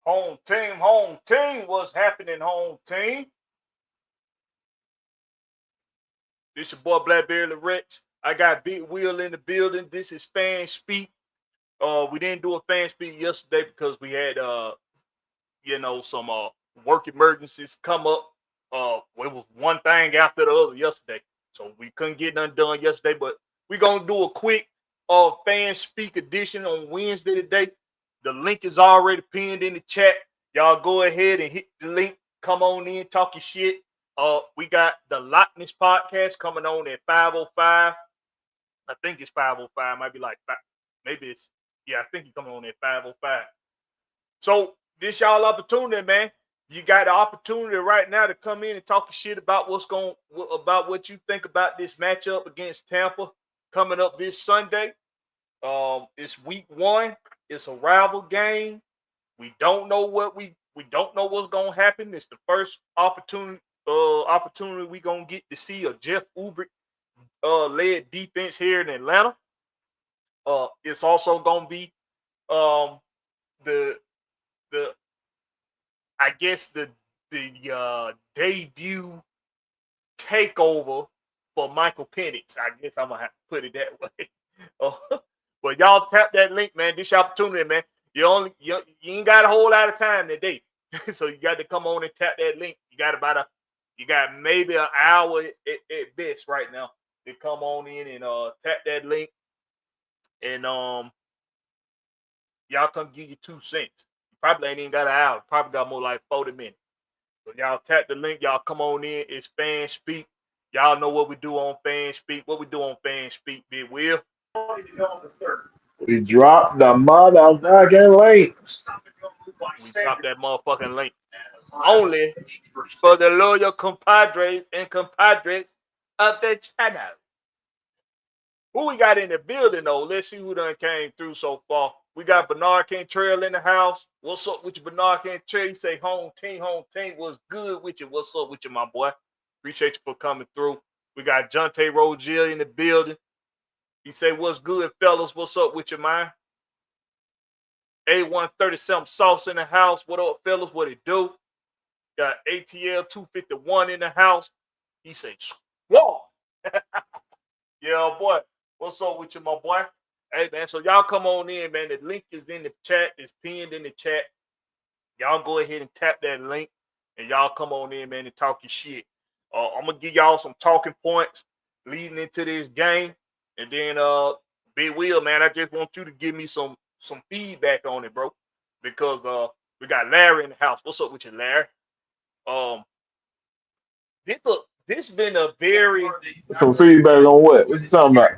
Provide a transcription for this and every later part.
Home team, what's happening, home team? This your boy Blakberry the Rex. I got Big Wheel in the building. This is Fan Speak. We didn't do a Fan Speak yesterday because we had some work emergencies come up. It was one thing after the other yesterday. So we couldn't get nothing done yesterday, but we're gonna do a quick Fan Speak edition on Wednesday today. The link is already pinned in the chat. Y'all go ahead and hit the link. Come on in, talk your shit. We got the Lockness podcast coming on at 5:05. I think it's 5:05. Might be like 5. Maybe it's I think he's coming on at 5:05. So this y'all opportunity, man. You got the opportunity right now to come in and talk your shit about about what you think about this matchup against Tampa coming up this Sunday. It's week 1. It's a rival game. We don't know we don't know what's gonna happen. It's the first opportunity we're gonna get to see a Jeff Ulbrich led defense here in Atlanta. It's also gonna be the I guess the debut takeover for Michael Penix. I guess I'm gonna have to put it that way. But y'all tap that link, man. This your opportunity, man. You ain't got a whole lot of time today, so you got to come on and tap that link. You got maybe an hour at best right now to come on in and tap that link, and y'all come give you 2 cents. You probably ain't even got an hour. Probably got more like 40 minutes. So y'all tap the link. Y'all come on in. It's Fan Speak. Y'all know what we do on Fan Speak. What we do on Fan Speak, Big Will. We dropped the motherfucking links. We dropped that motherfucking link. Only for the loyal compadres and compadres of the channel. Who we got in the building, though? Let's see who done came through so far. We got Bernard Cantrell in the house. What's up with you, Bernard Cantrell? You say home team. What's good with you? What's up with you, my boy? Appreciate you for coming through. We got Jonte Rogier in the building. He say, what's good, fellas? What's up with you, man? A137 Sauce in the house. What up, fellas? What it do? Got ATL 251 in the house. He say, squaw. Yeah, boy. What's up with you, my boy? Hey, man, so y'all come on in, man. The link is in the chat. It's pinned in the chat. Y'all go ahead and tap that link, and y'all come on in, man, and talk your shit. I'm going to give y'all some talking points leading into this game. And then, Big Will, man, I just want you to give me some feedback on it, bro. Because we got Larry in the house. What's up with you, Larry? This been a very Some feedback on what? What you talking about?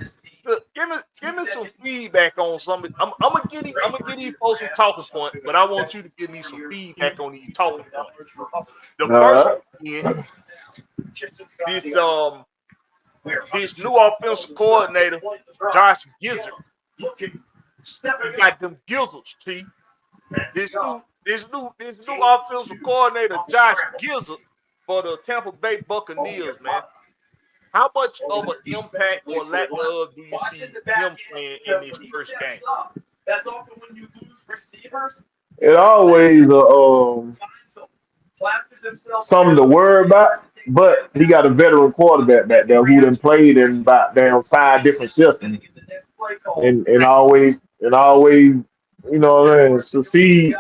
Give me some feedback on something. I'm gonna get these folks some talking point, but I want you to give me some feedback on these talking points. The first one is this new offensive coordinator, Josh Gizzard. He got them gizzards, T. This new offensive coordinator, Josh Gizzard, for the Tampa Bay Buccaneers, man. How much of an impact or lack of do you see him playing in this first game? It always something to worry about, but he got a veteran quarterback back there who done played in about 5 different systems, and always succeed.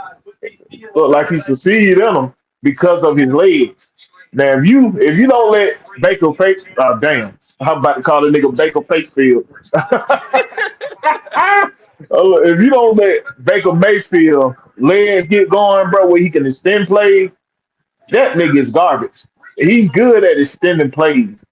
Look like he succeeded in them because of his legs. Now, if you don't let Baker fake, damn, I'm about to call the nigga Baker Fakefield. If you don't let Baker Mayfield legs get going, bro, where he can extend plays, that nigga is garbage. He's good at extending plays.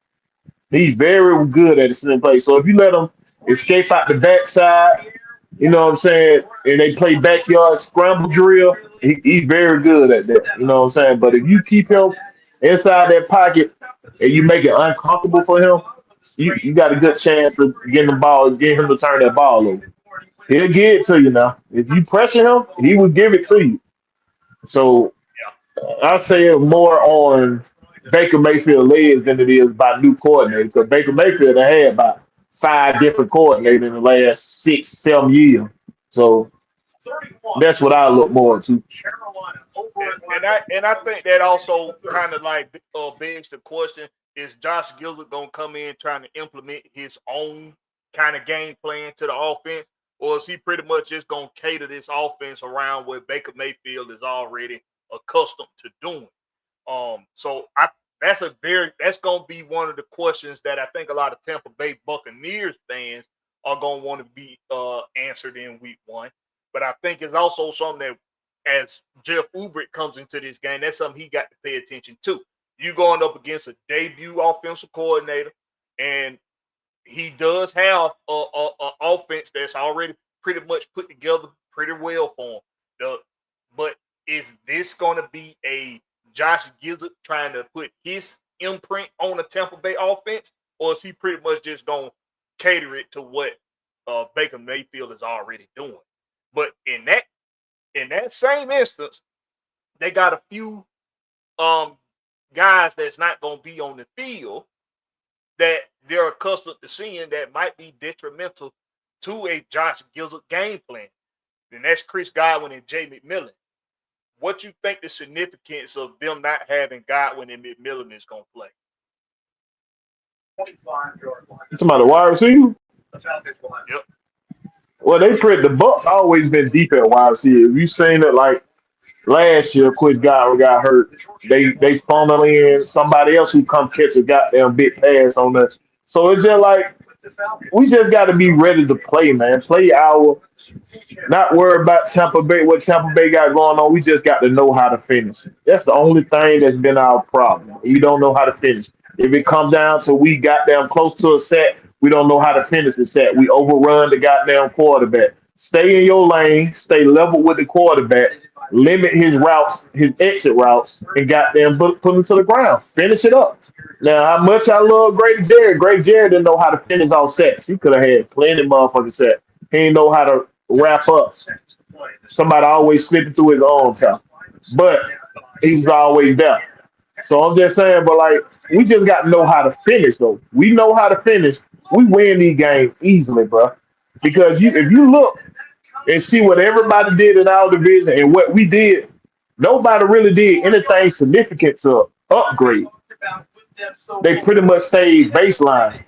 He's very good at extending plays. So if you let him escape out the backside, you know what I'm saying, and they play backyard scramble drill, he's very good at that. You know what I'm saying? But if you keep him inside that pocket and you make it uncomfortable for him, you got a good chance of getting him to turn that ball over. He'll give it to you now. If you pressure him, he will give it to you. So I say it more on Baker Mayfield legs than it is by new coordinators. Because Baker Mayfield had about 5 different coordinators in the last 6, 7 years. So That's what I look more to. And I think that also kind of like begs the question: is Josh Gilbert gonna come in trying to implement his own kind of game plan to the offense, or is he pretty much just gonna cater this offense around what Baker Mayfield is already accustomed to doing? So that's gonna be one of the questions that I think a lot of Tampa Bay Buccaneers fans are gonna want to be answered in week one. But I think it's also something that as Jeff Ulbrich comes into this game, that's something he got to pay attention to. You going up against a debut offensive coordinator, and he does have a offense that's already pretty much put together pretty well for him. But is this going to be a Josh Gizzard trying to put his imprint on the Tampa Bay offense, or is he pretty much just going to cater it to what Baker Mayfield is already doing? But in that same instance, they got a few um, guys that's not going to be on the field that they're accustomed to seeing that might be detrimental to a Josh Gizzard game plan. And that's Chris Godwin and Jay McMillan. What you think the significance of them not having Godwin and McMillan is going to play? Somebody wide receiver. Yep. Well, the Bucks always been deep at wide receiver. You seen it like last year, Chris Godwin got hurt. They funnel in somebody else who come catch a goddamn big pass on us. So it's just like we just got to be ready to play, man. Play our, not worry about Tampa Bay, what Tampa Bay got going on. We just got to know how to finish. That's the only thing that's been our problem. We don't know how to finish. If it comes down to we got down close to a set, we don't know how to finish the set. We overrun the goddamn quarterback. Stay in your lane, stay level with the quarterback, limit his routes, his exit routes, and goddamn put him to the ground. Finish it up. Now, how much I love Great Jerry didn't know how to finish all sets. He could have had plenty of motherfucking set. He didn't know how to wrap up. Somebody always slipping through his own top. But he was always there. So I'm just saying, but like we just got to know how to finish though. We know how to finish. We win these games easily, bro. Because if you look and see what everybody did in our division and what we did, nobody really did anything significant to upgrade. They pretty much stayed baseline.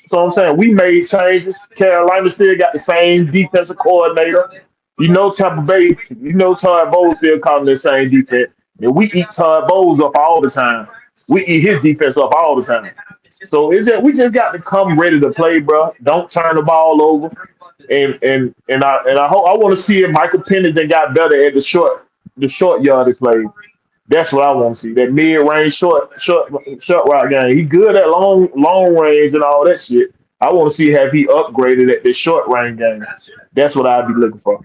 So I'm saying we made changes. Carolina still got the same defensive coordinator. You know Tampa Bay, you know Todd Bowles still calling the same defense. And we eat Todd Bowles up all the time. We eat his defense up all the time. So we just got to come ready to play, bro. Don't turn the ball over. And I hope I want to see if Michael Pennington got better at the short yard he played. That's what I want to see. That mid range short route game. He good at long range and all that shit. I want to see have he upgraded at the short range game. That's what I'd be looking for.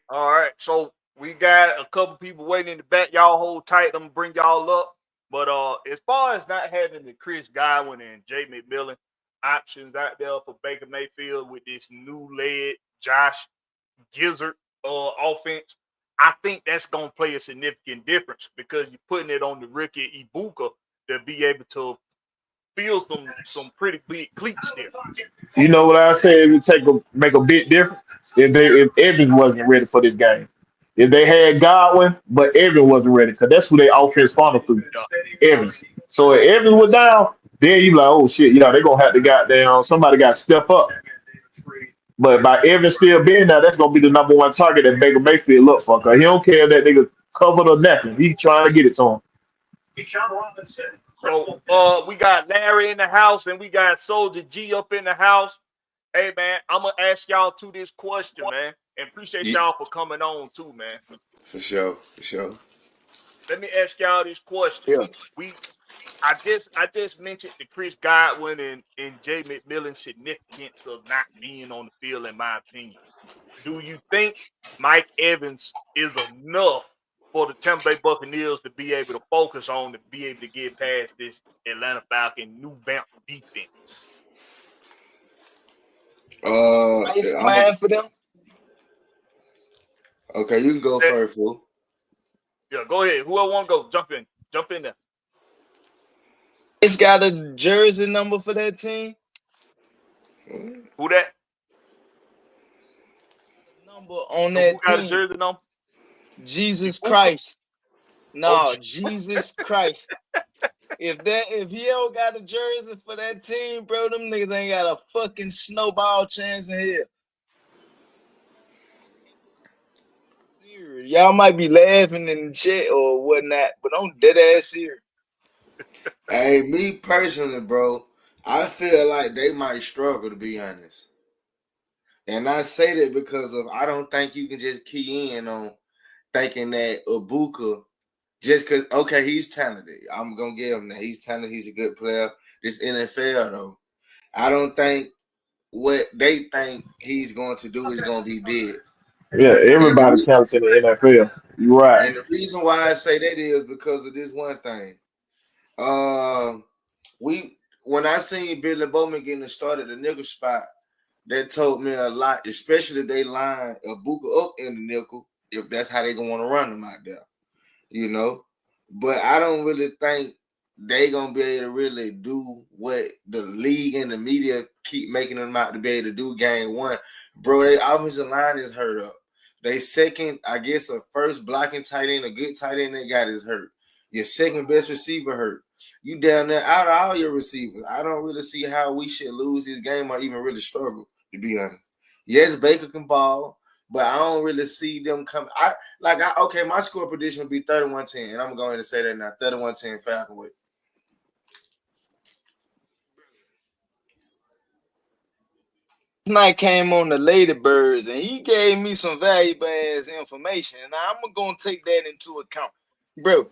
All right. So we got a couple people waiting in the back. Y'all hold tight. I'm gonna bring y'all up. But as far as not having the Chris Godwin and Jay McMillan options out there for Baker Mayfield with this new led Josh Gizzard offense, I think that's going to play a significant difference because you're putting it on the rookie Ibuka to be able to feel some pretty big cleats there. You know what I say? It would make a bit different if Evans wasn't ready for this game. If they had Godwin, but Evans wasn't ready, because that's who they offense funnel through. Yeah. Evans. So if Evans was down, then you like, oh shit, they're gonna have to goddamn somebody got to step up. But by Evans still being there, that's gonna be the number one target that Baker Mayfield look for. Cause he don't care that nigga covered or nothing. He trying to get it to him. So we got Larry in the house and we got Soldier G up in the house. Hey man, I'm gonna ask y'all this question, man, and appreciate y'all for coming on too, man. For sure, for sure. Let me ask y'all this question. Yeah. I just mentioned the Chris Godwin and Jay McMillan significance of not being on the field, in my opinion. Do you think Mike Evans is enough for the Tampa Bay Buccaneers to be able to focus on to be able to get past this Atlanta Falcon new bounce defense? Nice I'm a, plan for them. okay. You can go Eh, first, fool. Yeah, go ahead. Whoever want to go, jump in there. It's got a jersey number for that team. Who that? number on So who that got a team? jersey number? Jesus Ibuka? Christ. Oh, No, Jesus Christ. If he don't got a jersey for that team, bro, them niggas ain't got a fucking snowball chance in here. Serious. Y'all might be laughing in the chat or whatnot, but I'm dead ass serious. Hey, me personally, bro, I feel like they might struggle, to be honest. And I say that because of I don't think you can just key in on thinking that Ibuka just because he's talented. I'm gonna give him that. He's talented. He's a good player. This NFL though, I don't think what they think he's going to do is going to be big. Yeah, And everybody talented in the NFL. You're right. the reason why I say that is because of this one thing. When I seen Billy Bowman getting started the nickel spot, that told me a lot, especially if they line Ibuka up in the nickel, if that's how they gonna want to run them out there, you know. But I don't really think they gonna be able to really do what the league and the media keep making them out to be able to do game one. Bro, their offensive line is hurt up. They second, I guess, a first blocking tight end, a good tight end they got is hurt. Your second best receiver hurt. You down there out of all your receivers. I don't really see how we should lose this game or even really struggle, to be honest. Yes, Baker can ball, but I don't really see them come. My score prediction will be 31-10, and I'm going to say that now, 31-10 Falcon way. Night came on the Ladybirds and he gave me some valuable ass information, and I'm gonna take that into account, bro.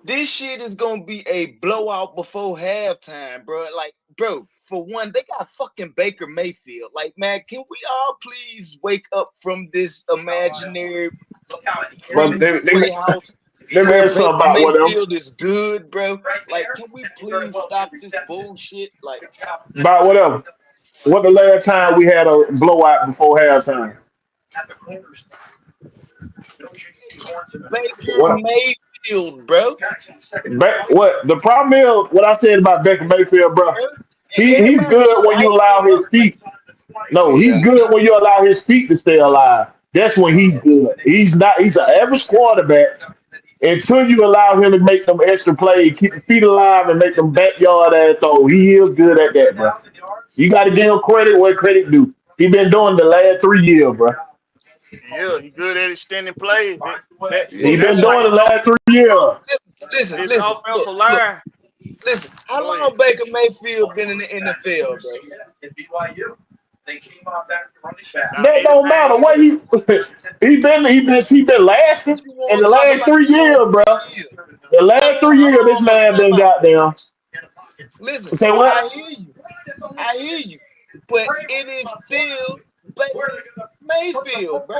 This shit is gonna be a blowout before halftime, bro. Like, bro, for one, they got fucking Baker Mayfield. Like, man, can we all please wake up from this imaginary But free playhouse let me where ask something Baker about what them. Mayfield is good, bro? Like, can we please stop this bullshit? Like, About whatever. What the last time we had a blowout before halftime? Baker What? Mayfield, bro. What the problem is? What I said about Baker Mayfield, bro. He's Everybody be good when you hyping allow him his up. feet. No, he's Yeah. good when you allow his feet to stay alive. That's when he's good. He's not. He's an average quarterback until you allow him to make them extra plays, keep his feet alive, and make them backyard ass throw. He is good at that, bro. You got to give him credit where credit due. He been doing the last 3 years, bro. yeah, he good at extending plays. He Yeah. That's been like doing the last 3 years. Listen, this listen, offensive line. listen. How Go ahead. long Baker Mayfield been in the NFL, bro? About That don't 89 matter. What years. he been lasting What you in the want to talk last about? 3 years, bro. The No, last no. 3 years, Hold this on, I'm man talking been about. goddamn. Listen, Say I what? hear you. I hear you. But it is still Baker Mayfield, bro.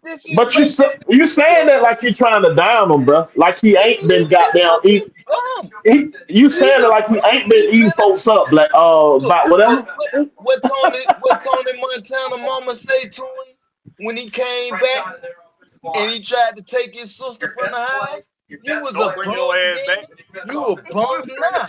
This is But Baker you saying Mayfield. that like you trying to down him, bro? Like he ain't been He's a goddamn. fucking bum. You He's saying it a like he bum. ain't been eating folks up, like Look, about whatever. what Tony Montana mama say to him when he came back and he tried to take his sister from the house? You was a Don't bring your bum ass back. then. You a bum now.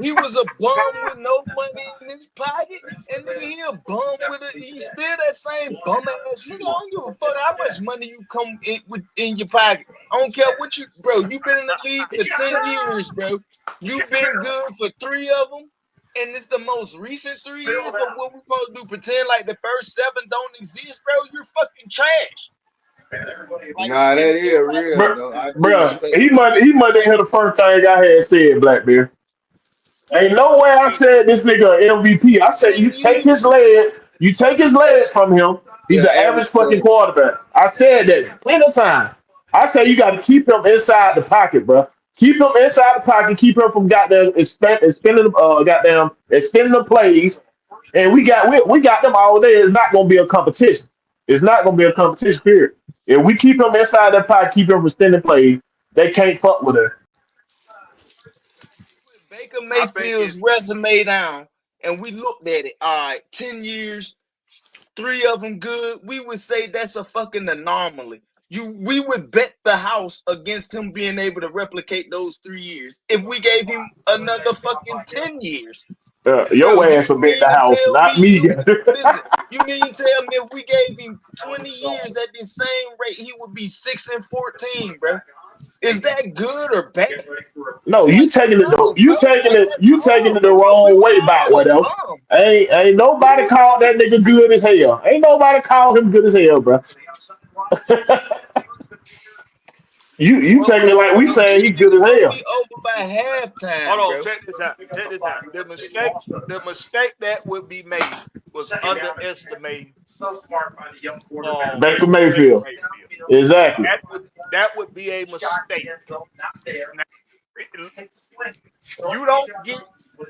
He was a bum with no money in his pocket, and nigga, he a bum with a. He still that same bum ass nigga. I don't give a fuck how much money you come in with in your pocket. I don't care what you, bro. You been in the league for 10 years, bro. You been good for 3 of them, and it's the most recent 3 years of what we supposed to do. Pretend like the first 7 don't exist, bro. You're fucking trash. Like, Nah, that and is everybody, real Bro, though. I do bro, respect he that. might have heard the first thing I had said, Blackbeard. Ain't no way I said this nigga a MVP. I said 10 years. you take his leg from him. He's Yeah, an average average fucking quarter. quarterback. I said that plenty of times. I say you got to keep him inside the pocket, bro. Keep him inside the pocket. Keep him from goddamn extending extending the plays. And we got them all day. It's not gonna be a competition. It's not gonna be a competition. Period. If we keep him inside that pocket, keep him from extending plays, they can't fuck with us. Baker I think Mayfield's it's resume down and we looked at it, all right, 10 years, 3 of them good, we would say that's a fucking anomaly. We would bet the house against him being able to replicate those 3 years if we gave him another fucking 10 years. Your Bro, ass will be at the mean to house, tell not me me. you listen, you mean to tell me if we gave him 20 years at the same rate, he would be 6-14, bro? Is that good or bad? No, you Like, taking it no, you bro. taking Like it that's you taking it the horrible. But we wrong way called about him a whatever. bum. Ain't nobody We called that nigga good as hell. Ain't nobody called him good as hell, bro. You taking it like we bro, saying this he shit good was as gonna hell. be over by Hold halftime, on, bro. check this out. Check this out. The mistake that would be made was underestimating Baker Baker Mayfield. Mayfield. Exactly. That would be a mistake. Now, it- you don't get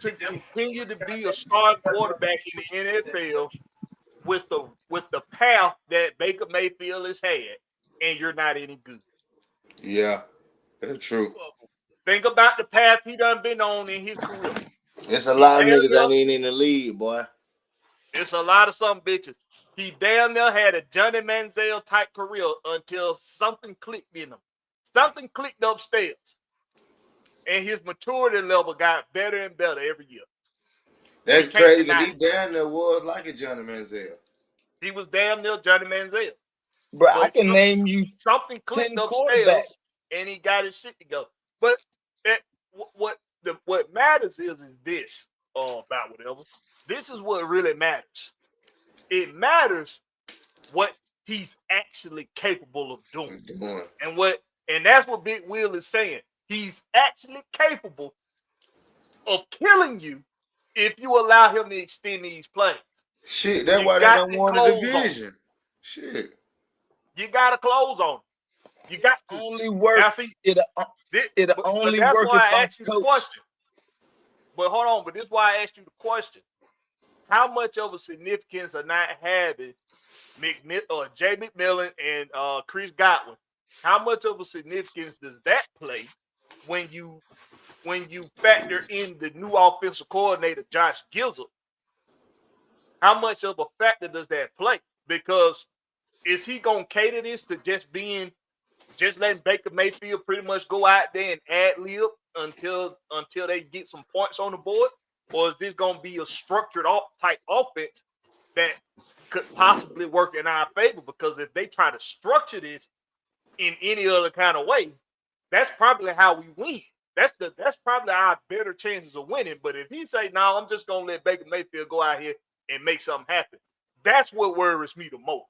to continue to be a starting quarterback in the NFL with the path that Baker Mayfield has had, and you're not any good. Yeah, that's true. Think about the path he done been on in his career. It's a He lot of damn niggas near ain't even in the league, boy. It's a lot of some bitches. He damn near had a Johnny Manziel type career until something clicked in him. Something clicked upstairs, and his maturity level got better and better every year. We That's can't crazy because deny he it. damn near was like a Johnny Manziel. He was damn near Johnny Manziel, Bro, I but can name you something 10 clicked upstairs, quarterbacks. and he got his shit together. But it, what matters is this about whatever. This is what really matters. It matters what he's actually capable of doing. Doing And that's what Big Will is saying. He's actually capable of killing you if you allow him to extend these plays. shit. That's You why they got don't to want a close on him. division. Shit. You got to close on him. You got to. Only work Now see, it this, it'll but only that's work if why I I'm asked you the coach. question. But hold on, but this is why I asked you the question. How much of a significance are not having Jay McMillan and Chris Godwin? How much of a significance does that play when you factor in the new offensive coordinator, Josh Gilson? How much of a factor does that play? Because is he gonna cater this to just letting Baker Mayfield pretty much go out there and ad lib until they get some points on the board, or is this gonna be a structured type offense that could possibly work in our favor? Because if they try to structure this in any other kind of way, that's probably how we win. That's probably our better chances of winning. But if he say, "No, I'm just gonna let Baker Mayfield go out here and make something happen," that's what worries me the most.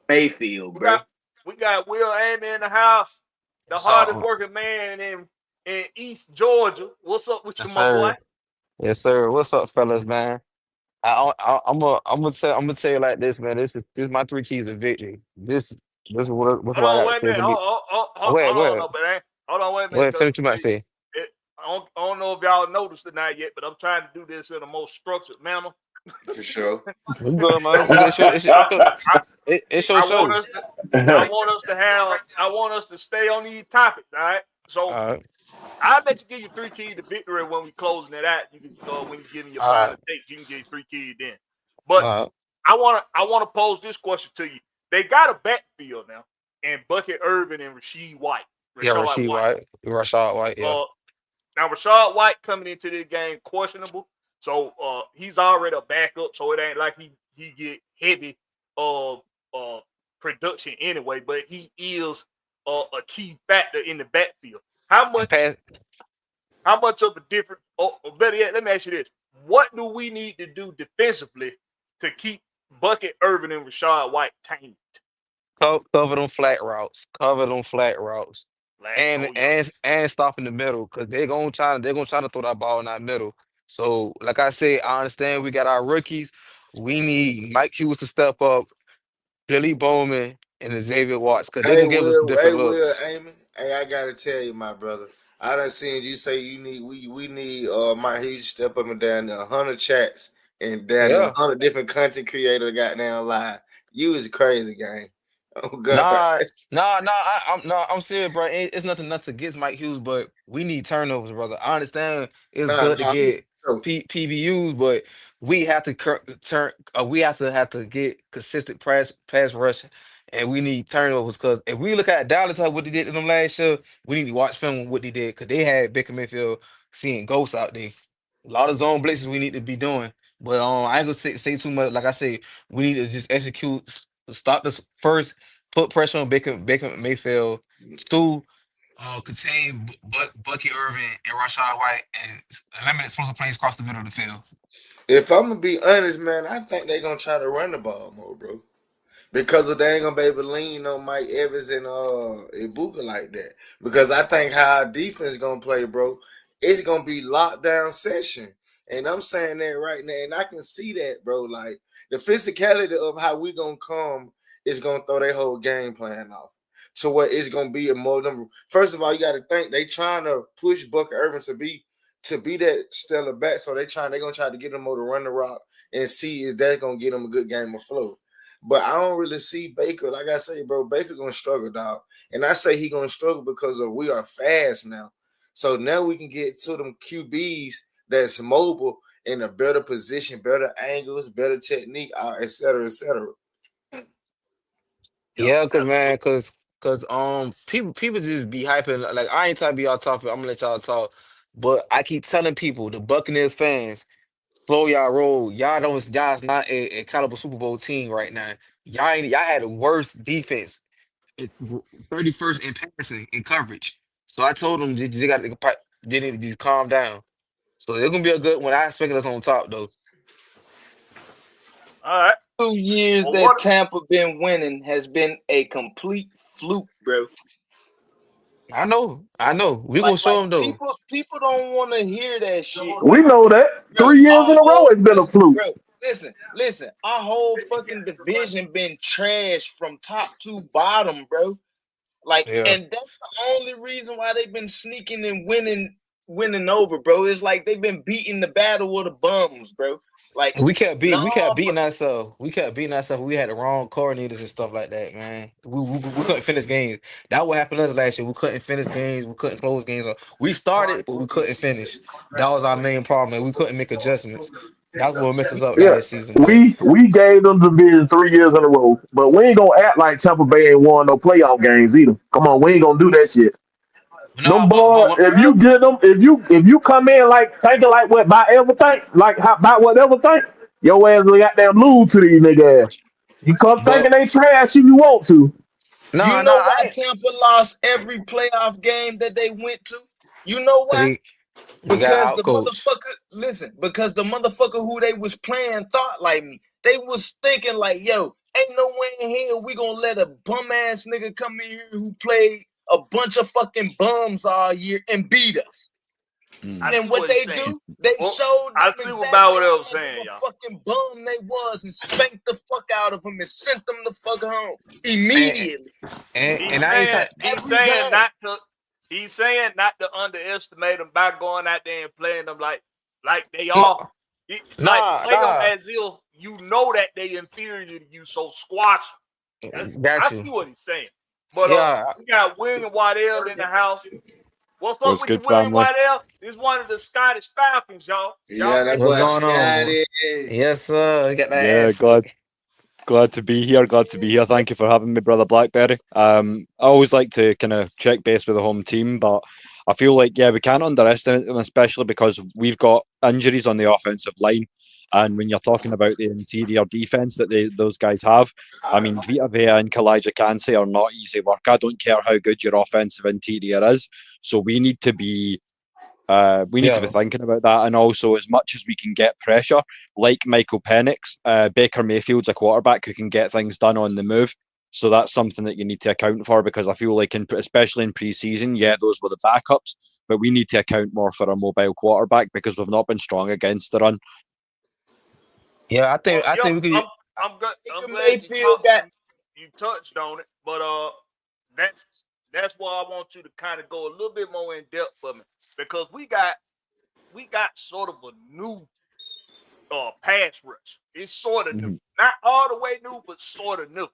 Mayfield, We bro. got we got Will Amy in the house, the hardest So, working man in East Georgia. What's up with you, yes, my boy? sir. Yes, sir. What's up, fellas, man? I'm gonna tell you like this, man. This is my three keys of victory. This is what Hold I on, got to wait a say minute. to me. Hold, Go ahead, hold go on, ahead. no, but hold on, wait a Go minute, ahead. because Finish what you might say. I don't know if y'all noticed or not yet, but I'm trying to do this in a more structured manner. For sure. We good, man. I, It's your I want show. us to I want us to stay on these topics, all right? So All right, I'll let you give your three keys to victory when we closing it out. You can when you giving your all final right, take, you can give your three keys then. all But right. I wanna pose this question to you. They got a backfield now, and Bucket Irvin and Yeah, Rashad Rasheed White. White, Rashad White. Yeah. Uh, Now Rashad White coming into this game questionable, so he's already a backup, so it ain't like he get heavy uh production anyway. But he is a key factor in the backfield. How And much pass. how much of a difference? Or better yet, let me ask you this: what do we need to do defensively to keep Bucket Irvin and Rashad White tamed? Cover them flat routes. Cover them flat routes. Lax And on y'all. and stop in the middle because they're gonna try to throw that ball in that middle. So like I said, I understand we got our rookies. We need Mike Hughes to step up, Billy Bowman and Xavier Watts because they're gonna give us Hey different Will, looks. Amy. Hey, I gotta tell you, my brother. I done seen you say we need my huge step up and down there 100 chats and down there Yeah. 100 different content creator got down live. You is crazy, gang. Oh god. I'm serious, bro. It's nothing against Mike Hughes, but we need turnovers, brother. I understand it's Nah, good to nah. get No. PBUs, but we have to turn. We have to get consistent pass rush and we need turnovers. Because if we look at Dallas, like what they did to them last year, we need to watch film on what they did because they had Baker Mayfield seeing ghosts out there. A lot of zone blitzes we need to be doing. But I ain't gonna say too much. Like I said, we need to just execute, stop this first, put pressure on Baker Mayfield. Two, contain Bucky Irvin and Rashad White and eliminate explosive plays across the middle of the field. If I'm gonna be honest, man, I think they're gonna try to run the ball more, bro. Because of they ain't gonna be able to lean on Mike Evans and Ibuka like that. Because I think how our defense gonna play, bro, it's gonna be lockdown session. And I'm saying that right now, and I can see that, bro. Like the physicality of how we gonna come is gonna throw their whole game plan off. So what it's gonna be a more number. First of all, you gotta think they trying to push Bucker Irvin to be that stellar back. So they're gonna try to get him more to run the rock and see if that's gonna get him a good game of flow. But I don't really see Baker. Like I say, bro, Baker gonna struggle, dog. And I say he gonna struggle because of we are fast now. So now we can get to them QBs that's mobile in a better position, better angles, better technique, et cetera, et cetera. Yeah, Yeah, cause absolutely. man, people just be hyping. Like I ain't trying to be off topic. I'm gonna let y'all talk, but I keep telling people, the Buccaneers fans, slow y'all roll. Y'all's not a caliber Super Bowl team right now. Y'all had the worst defense, 31st in passing in coverage. So I told them they need to just calm down. So it's gonna be a good one. I expect us on top though. All right. 2 years Well, that what? Tampa been winning has been a complete fluke, bro. I know. We gonna show Like them though. people don't want to hear that shit. We know that Bro, 3 years our in a row whole it's been a fluke. listen. Our whole fucking division been trashed from top to bottom, bro. Like, Yeah. and that's the only reason why they've been sneaking and winning over, bro. It's like they've been beating the battle of the bums, bro. Like, no, We kept beating ourselves. We kept beating ourselves. We had the wrong coordinators and stuff like that, man. We couldn't finish games. That what happened to us last year. We couldn't finish games. We couldn't close games. We started, but we couldn't finish. That was our main problem, and we couldn't make adjustments. That's what messed us up Yeah, last season. But we gave them the division 3 years in a row, but we ain't gonna act like Tampa Bay ain't won no playoff games either. Come on, we ain't gonna do that shit. no, Them boy, what? if bro. you get them, if you come in like thinking like what by everything, like how, about whatever thing, your ass will goddamn lose to these niggas. You come But thinking they trash if you want to. You no, know I why ain't. Tampa lost every playoff game that they went to? You know Cause why? they got Because out the coach. motherfucker, listen, because the motherfucker who they was playing thought like me. They was thinking like, yo, ain't no way in hell we gonna let a bum ass nigga come in here who played a bunch of fucking bums all year and beat us. I Mm. see And what what he's they saying. do, they Well, showed I them see about exactly what I was how much saying, of a y'all. fucking bum they was and spanked the fuck out of them and sent them the fuck home And immediately He's and I ain't saying trying. he's every saying time. not to he's saying not to underestimate them by going out there and playing them like they No, are. Like play them nah. as if you know that they inferior to you, so squash 'em. I Got you. see what he's saying. But Yeah, we got William Waddell in the house. What's up What's with you, good, William family? Waddell? This is one of the Scottish Falcons, y'all. Y'all Yeah, that ready to what's boy go? going on, boy? Scotty. Yes, sir. You got that Yeah, ass kick. glad to be here. Glad to be here. Thank you for having me, brother Blackberry. I always like to kind of check base with the home team, but I feel like we can't underestimate them, especially because we've got injuries on the offensive line. And when you're talking about the interior defense that those guys have, I mean, Vita Vea and Kalijah Kancey are not easy work. I don't care how good your offensive interior is. So we need to be Yeah, thinking about that, and also as much as we can get pressure, like Michael Penix, Baker Mayfield's a quarterback who can get things done on the move. So that's something that you need to account for because I feel like, especially in preseason, those were the backups, but we need to account more for a mobile quarterback because we've not been strong against the run. yeah. Well, I yep, think we could. I'm Baker glad Mayfield got you touched on it, but that's that's why I want you to kind of go a little bit more in depth for me because we got sort of a new pass rush. It's sort of new, Mhm. not all the way new, but sort of new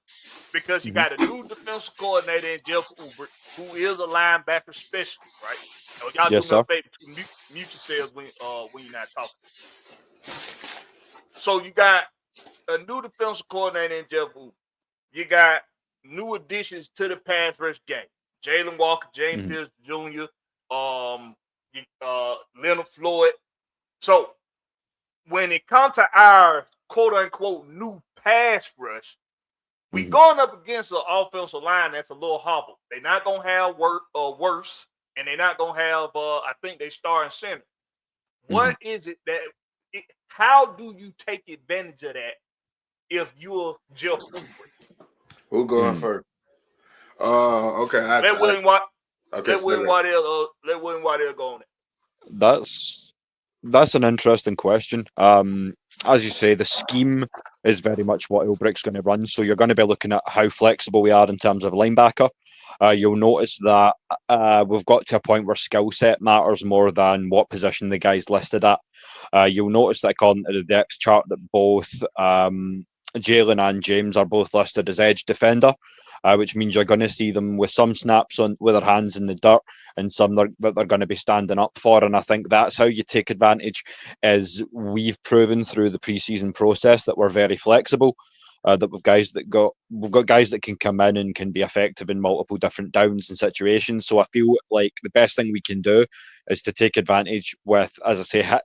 because you Mhm. got a new defensive coordinator in Jeff Uber, who is a linebacker specialist, right? So y'all do Yes, me a sir. favor to mute yourselves when you're not talking. So you got a new defensive coordinator in Jeff Uber. You got new additions to the pass rush game. Jalen Walker, James Mhm. Pierce Jr., Leonard Floyd. So when it comes to our quote unquote new pass rush, we Mhm. going up against an offensive line that's a little hobbled. They're not gonna have worse, and they're not gonna have I think they starting center. What is it that how do you take advantage of that if you're Jeff Hoover? Who going Mhm. first? Okay. Let William Watt Okay, let say William that. Waddell go on it. That's an interesting question. As you say, the scheme is very much what Ulbricht's going to run. So you're going to be looking at how flexible we are in terms of linebacker. You'll notice that we've got to a point where skill set matters more than what position the guy's listed at. You'll notice that according to the depth chart that both Jalen and James are both listed as edge defender, which means you're going to see them with some snaps on with their hands in the dirt and some that they're going to be standing up for. And I think that's how you take advantage. Is we've proven through the preseason process that we're very flexible. That we've got guys that can come in and can be effective in multiple different downs and situations. So I feel like the best thing we can do is to take advantage with, as I say,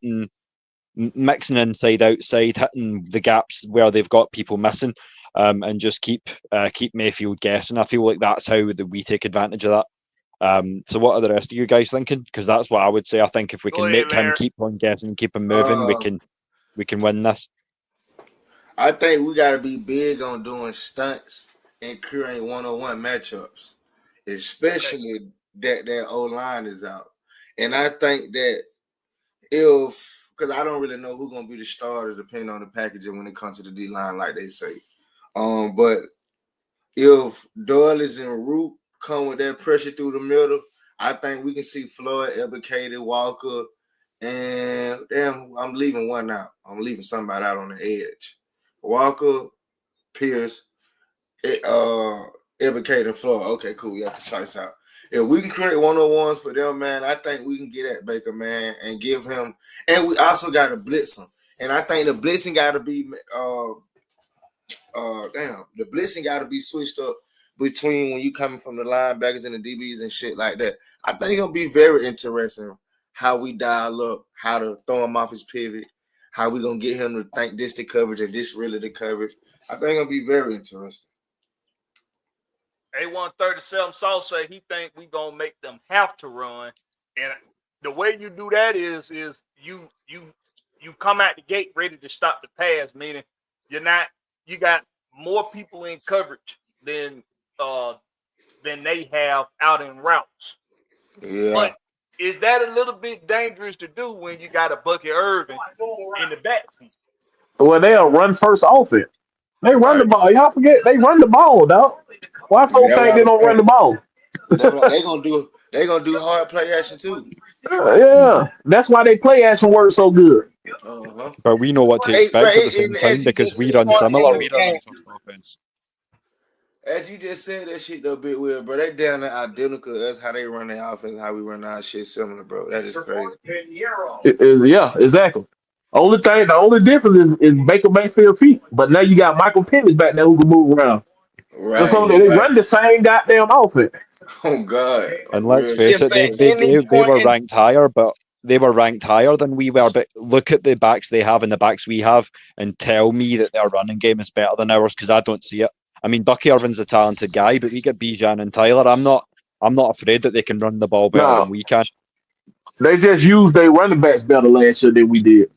mixing inside outside, hitting the gaps where they've got people missing, and just keep Mayfield guessing. I feel like that's how we take advantage of that. So what are the rest of you guys thinking? Because that's what I would say. I think if we Go can ahead, make him Larry. keep on guessing, keep him moving, Uh, we can win this. I think we got to be big on doing stunts and creating one-on-one matchups, Okay. especially that O line is out. And I think that if because I don't really know who's gonna be the starters depending on the packaging when it comes to the D line, like they say. But if Doyle's and Root come with that pressure through the middle, I think we can see Floyd, Ebiketie, Walker, and damn, I'm leaving one out. I'm leaving somebody out on the edge. Walker, Pierce, Ebiketie, and Floyd. Okay, cool. You have to try this out. If we can create one-on-ones for them, man, I think we can get at Baker, man, and give him. And we also got to blitz him. And I think the blitzing got to be the blitzing got to be switched up between when you coming from the linebackers and the DBs and shit like that. I think it'll be very interesting how we dial up, how to throw him off his pivot, how we gonna get him to think this the coverage and this really the coverage. I think it'll be very interesting. A137 Sauce say he think we gonna make them have to run, and the way you do that is you come out the gate ready to stop the pass, meaning you got more people in coverage than they have out in routes. Yeah. But is that a little bit dangerous to do when you got a Bucky Irvin in the backfield? Well, they'll run first offense. They run the Right. ball. Y'all forget they run the ball, dog. Why Yeah, folks that's what think I they was don't run saying. the ball? They gonna do. They gonna do hard play action too. Yeah, that's why they play action work so good. Uh-huh. But we know what to Hey, expect at the same time as you because just we said run that shit similar. though, We run first offense. as you just said that shit though, bit weird, bro. They down there identical. That's how they run their offense, how we run our shit similar, bro. That is crazy. Yeah, exactly. The only difference is Baker Mayfield feet. But now you got Michael Penix back there who can move around. That's all Right. they run the same goddamn offense. Oh God. And let's Real face If shit. it, at any they point were in ranked higher, but they were ranked higher than we were. But look at the backs they have and the backs we have, and tell me that their running game is better than ours because I don't see it. I mean, Bucky Irvin's a talented guy, but we get Bijan and Tyler. I'm not afraid that they can run the ball better than No, we can. they just used their running backs better last year than we did.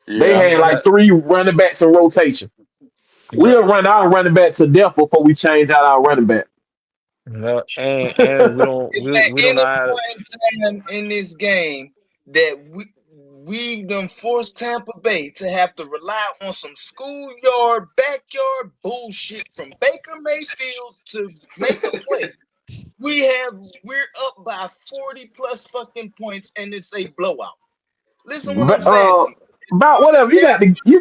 They Yeah. had like three running backs in rotation. Yeah, We'll run our running back to death before we change out our running back. yeah, and if we at don't know any how to. point in time in this game that we done forced Tampa Bay to have to rely on some schoolyard backyard bullshit from Baker Mayfield to make a play. We're up by 40 plus fucking points and it's a blowout. Listen what I'm But, saying to you. about As long as whatever you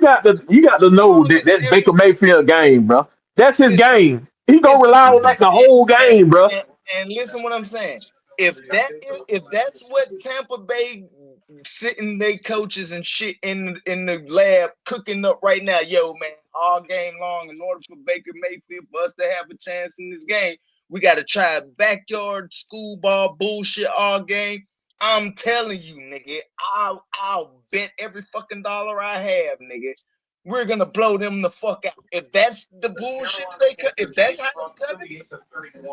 got to as know long that as that's Baker every Mayfield game, bro. That's his listen, game. He gonna listen, rely on Mhm. that the whole and, game, bro. and listen what I'm saying. If that's what Tampa Bay sitting they coaches and shit in the lab cooking up right now, yo man, all game long. In order for Baker Mayfield for us to have a chance in this game, we got to try backyard school ball bullshit all game. I'm telling you, nigga, I'll bet every fucking dollar I have, nigga. We're gonna blow them the fuck out. If that's the bullshit that they cut, if that's how they cut it,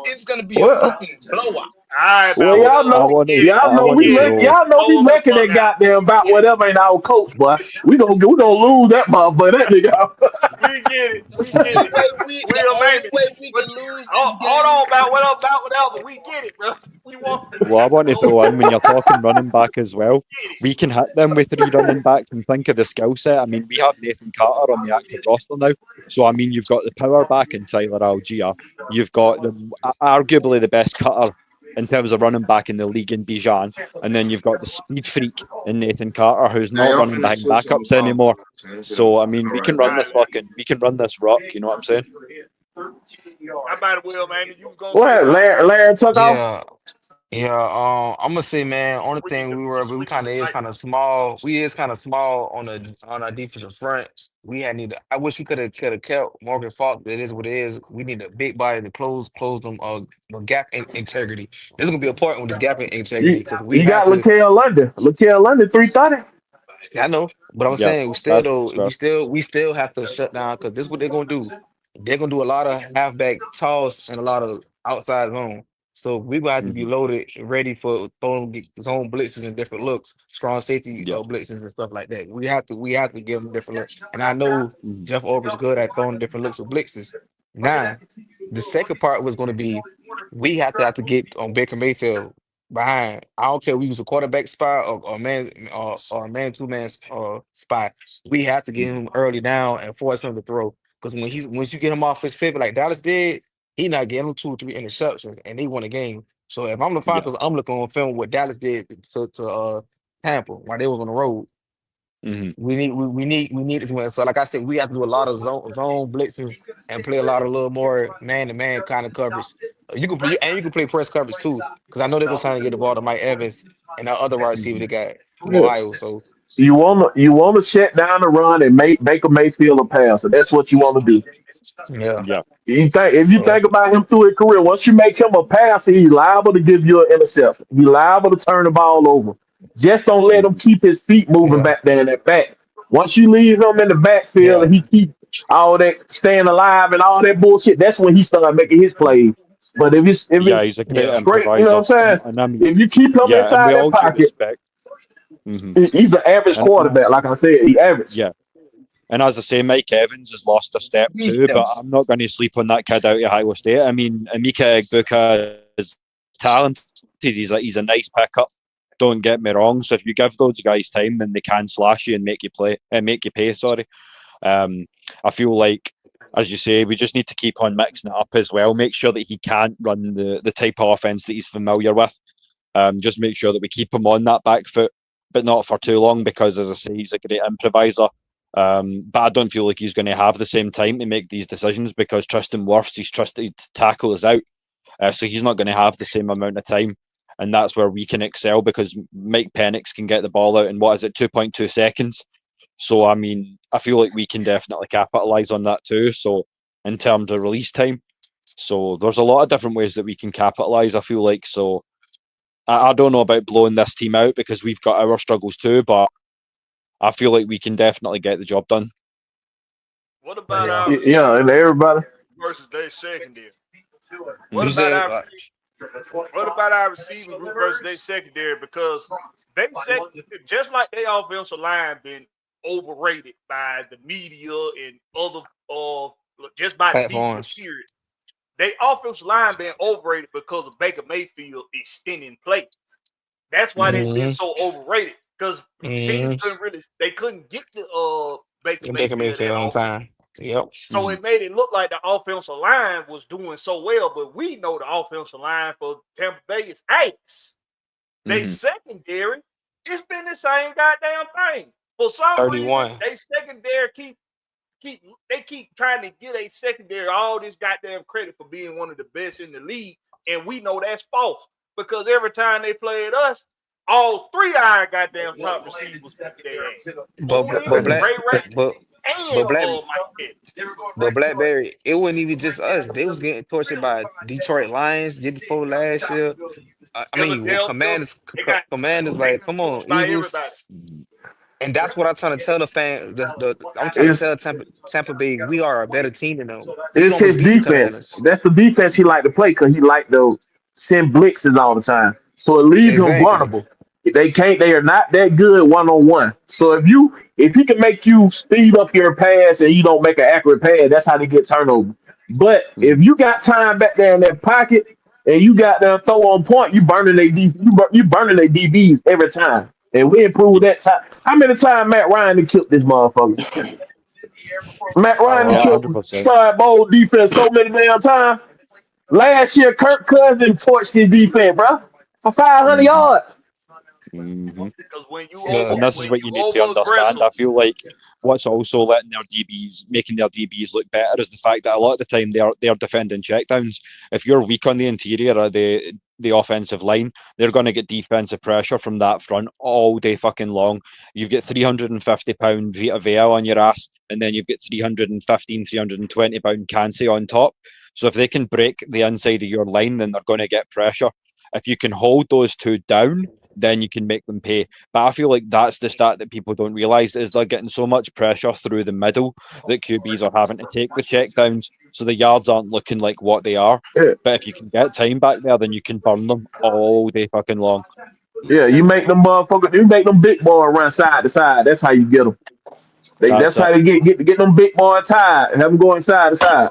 it's gonna be a Well, fucking blowout. All right, well, about y'all Will. I know, We want to. get it. y'all I know We want we to get let it. throw. y'all know we Blow 'em the making fuck that out. goddamn We about get it. whatever ain't our coach, boy. We gonna lose that motherfucker. That nigga. We get it. The We only get it. way we, the Will only Mamie. way we What can you, lose hold, this hold game. on about whatever. We get it, bro. We want Well, I want to blow throw in them when the you're fuck talking running back as well. get it. We can hit them with three running backs and think of the skill set. I mean, we have Nathan Carter on the active roster now. So, I mean, you've got the power back in Tyler Algier. You've got arguably the best cutter in terms of running back in the league in Bijan. And then you've got the speed freak in Nathan Carter, who's Hey, not I'm running finna behind switch on the backups phone. anymore. So I'm finna, So, I mean, all we right, can run man. this rock. You know what I'm saying? How about it, Will Mamie? You was gonna say What? something? Larry took off. Yeah, yeah. I'm gonna say, man. Only We need thing to we sleep kind of is tonight. kind of small. We is kind of small on our defensive front. We had need. I wish we could have kept Morgan Falk. It is what it is. We need a big body to close them the gap in integrity. This is gonna be important with this gap in integrity You, because we you have got to. Lakel London. Lakel London 330. I know, but I'm Yeah, saying we still that's though fair. we still have to shut down because this is what they're gonna do. They're gonna do a lot of halfback toss and a lot of outside zone. So we're gonna have to be Hmm. loaded, ready for throwing zone blitzes and different looks, strong safety Yeah. blitzes and stuff like that. We have to give them different looks. And I know Hmm. Jeff Orber's good at throwing different looks with blitzes. Now, the second part was going to be we have to get on Baker Mayfield behind. I don't care if we use a quarterback spot or man or a man two man spot. We have to get Hmm. him early down and force him to throw. Because once you get him off his pivot like Dallas did, he not getting them 2 or 3 interceptions and they won a game. So if I'm the Yeah. Falcons, I'm looking on film what Dallas did to Tampa while they was on the road. Hmm. We need this win. So like I said, we have to do a lot of zone blitzes and play a lot of little more man to man kind of coverage. You can play press coverage too because I know they're gonna try to get the ball to Mike Evans and that other wide receiver Hmm. they got from Yeah. Ohio. So You wanna shut down the run and make Baker Mayfield a passer. That's what you want to do. yeah, Yeah. If you so think about him through his career, once you make him a passer, he's liable to give you an interception. He's liable to turn the ball over. Just don't let him Hmm. keep his feet moving yeah, back there in that back. Once you leave him in the backfield yeah, and he keep all that staying alive and all that bullshit, that's when he start making his plays. But if it's Yeah, he's a great yeah, straight, you know improviser, what I'm saying? and I mean, If you keep him yeah, and inside we that all due pocket, respect. Hmm. he's an average And quarterback. Like I said, he average. yeah, and as I say, Mike Evans has lost a step Beat too, them. but I'm not going to sleep on that kid out of Iowa State. I mean, Emeka Egbuka is talented. He's a nice pickup. Don't get me wrong. So if you give those guys time, then they can slash you and make you play and make you pay. Sorry. Um, I feel like, as you say, we just need to keep on mixing it up as well. Make sure that he can't run the type of offense that he's familiar with. Just make sure that we keep him on that back foot, but not for too long because, as I say, he's a great improviser. But I don't feel like he's going to have the same time to make these decisions because Tristan Wirfs, his trusted tackle, is out. So he's not going to have the same amount of time. And that's where we can excel because Mike Penix can get the ball out in, 2.2 seconds. So, I mean, I feel like we can definitely capitalize on that too. So, in terms of release time, so there's a lot of different ways that we can capitalize, I feel like. So, I don't know about blowing this team out because we've got our struggles too, but I feel like we can definitely get the job done. What about yeah. our Yeah, and receivers everybody. versus their secondary? What You Mhm. about said our what about our receiver group versus their secondary? Because they just like their offensive line been overrated by the media and other just by the media platforms. period. They offensive line been overrated because of Baker Mayfield extending plays. That's why they've been Mm-hmm. so overrated. Because teams Mm-hmm. couldn't get to Baker And Baker Mayfield that Mayfield on often. time. Yep. So it made it look like the offensive line was doing so well, but we know the offensive line for Tampa Bay is ace. They Mhm. secondary, it's been the same goddamn thing. For some reason, 31. they secondary keep trying to get a secondary all this goddamn credit for being one of the best in the league, and we know that's false because every time they played us, all three of our goddamn top receivers beat their ass. But Who but, is but it? And black Ray Ray. but and But Black, Mike Evans. but Blackberry, it wasn't even just us. They was getting tortured by Detroit Lions year before last year. I mean, Philadelphia, they got Commanders, beat like, come on, by Eagles. everybody. And that's what I'm trying to tell the fan. I'm trying to It's tell Tampa Bay, we are a better team than them. We it's almost his beat the defense. Commanders. That's the defense he like to play because he like to send blitzes all the time. So it leaves him Exactly. vulnerable. They can't. They are not that good one on one. So if he can make you speed up your pass and you don't make an accurate pass, that's how they get turnover. But if you got time back there in that pocket and you got them throw on point, you burning their DBs every time. And we improve that time. How many times Matt Ryan done killed this motherfucker? Matt Ryan done Yeah, Oh, killed 100%. Todd Bowles defense so many damn times. Last year, Kirk Cousins torched his defense, bro, for 500 hmm yards. hmm Because And the this is when what you you need to over understand. aggressive, I feel like what's also making their DBs look better is the fact that a lot of the time they're defending checkdowns. If you're weak on the interior or the offensive line, they're going to get defensive pressure from that front all day fucking long. You've got 350-pound Vita Vea on your ass, and then you've got 315, 320-pound Cansey on top. So if they can break the inside of your line, then they're going to get pressure. If you can hold those two down, then you can make them pay. But I feel like that's the stat that people don't realize is they're getting so much pressure through the middle that QBs are having to take the checkdowns, so the yards aren't looking like what they are. Yeah, But if you can get time back there, then you can burn them all day fucking long. yeah, you make them motherfuckers. You make them big boys run side to side. That's how you get them. That's That's it. how they get them big boy tired and have them going side to side.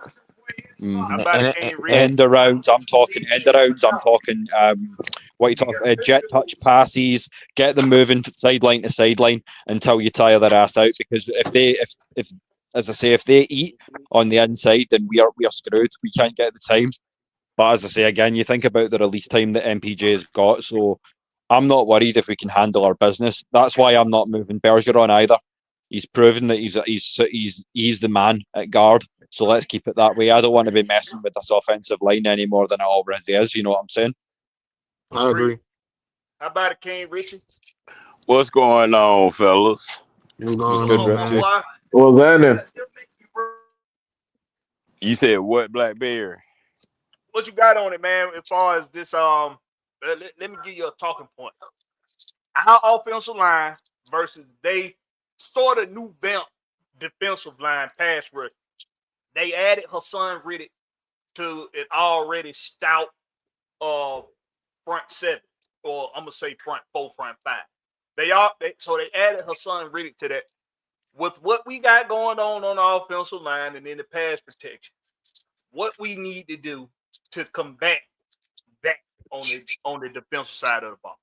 how hmm about it, and, King Rich? and, End arounds. I'm talking end arounds. I'm talking what you talk jet touch passes. Get them moving sideline to sideline until you tire their ass out. Because if as I say, if they eat on the inside, then we are screwed. We can't get the time. But as I say again, you think about the release time that MPJ's got. So I'm not worried if we can handle our business. That's why I'm not moving Bergeron either. He's proven that he's the man at guard. So let's keep it that way. I don't want to be messing with this offensive line any more than it already is. You know what I'm saying? I Agree. agree. How about it, King Richie? What's going on, fellas? What's What's going good, on, Oh, my Richie? man? boy. What's that then? You said what, Blackberry? What you got on it, man? As far as this, let me give you a talking point. Our offensive line versus they sort of new vamp defensive line pass rush. They added Hassan Riddick to an already stout uh front seven, or I'm gonna say front four, front five. So they added Hassan Riddick to that. With what we got going on the offensive line and in the pass protection, what we need to do to combat that on the defensive side of the ball.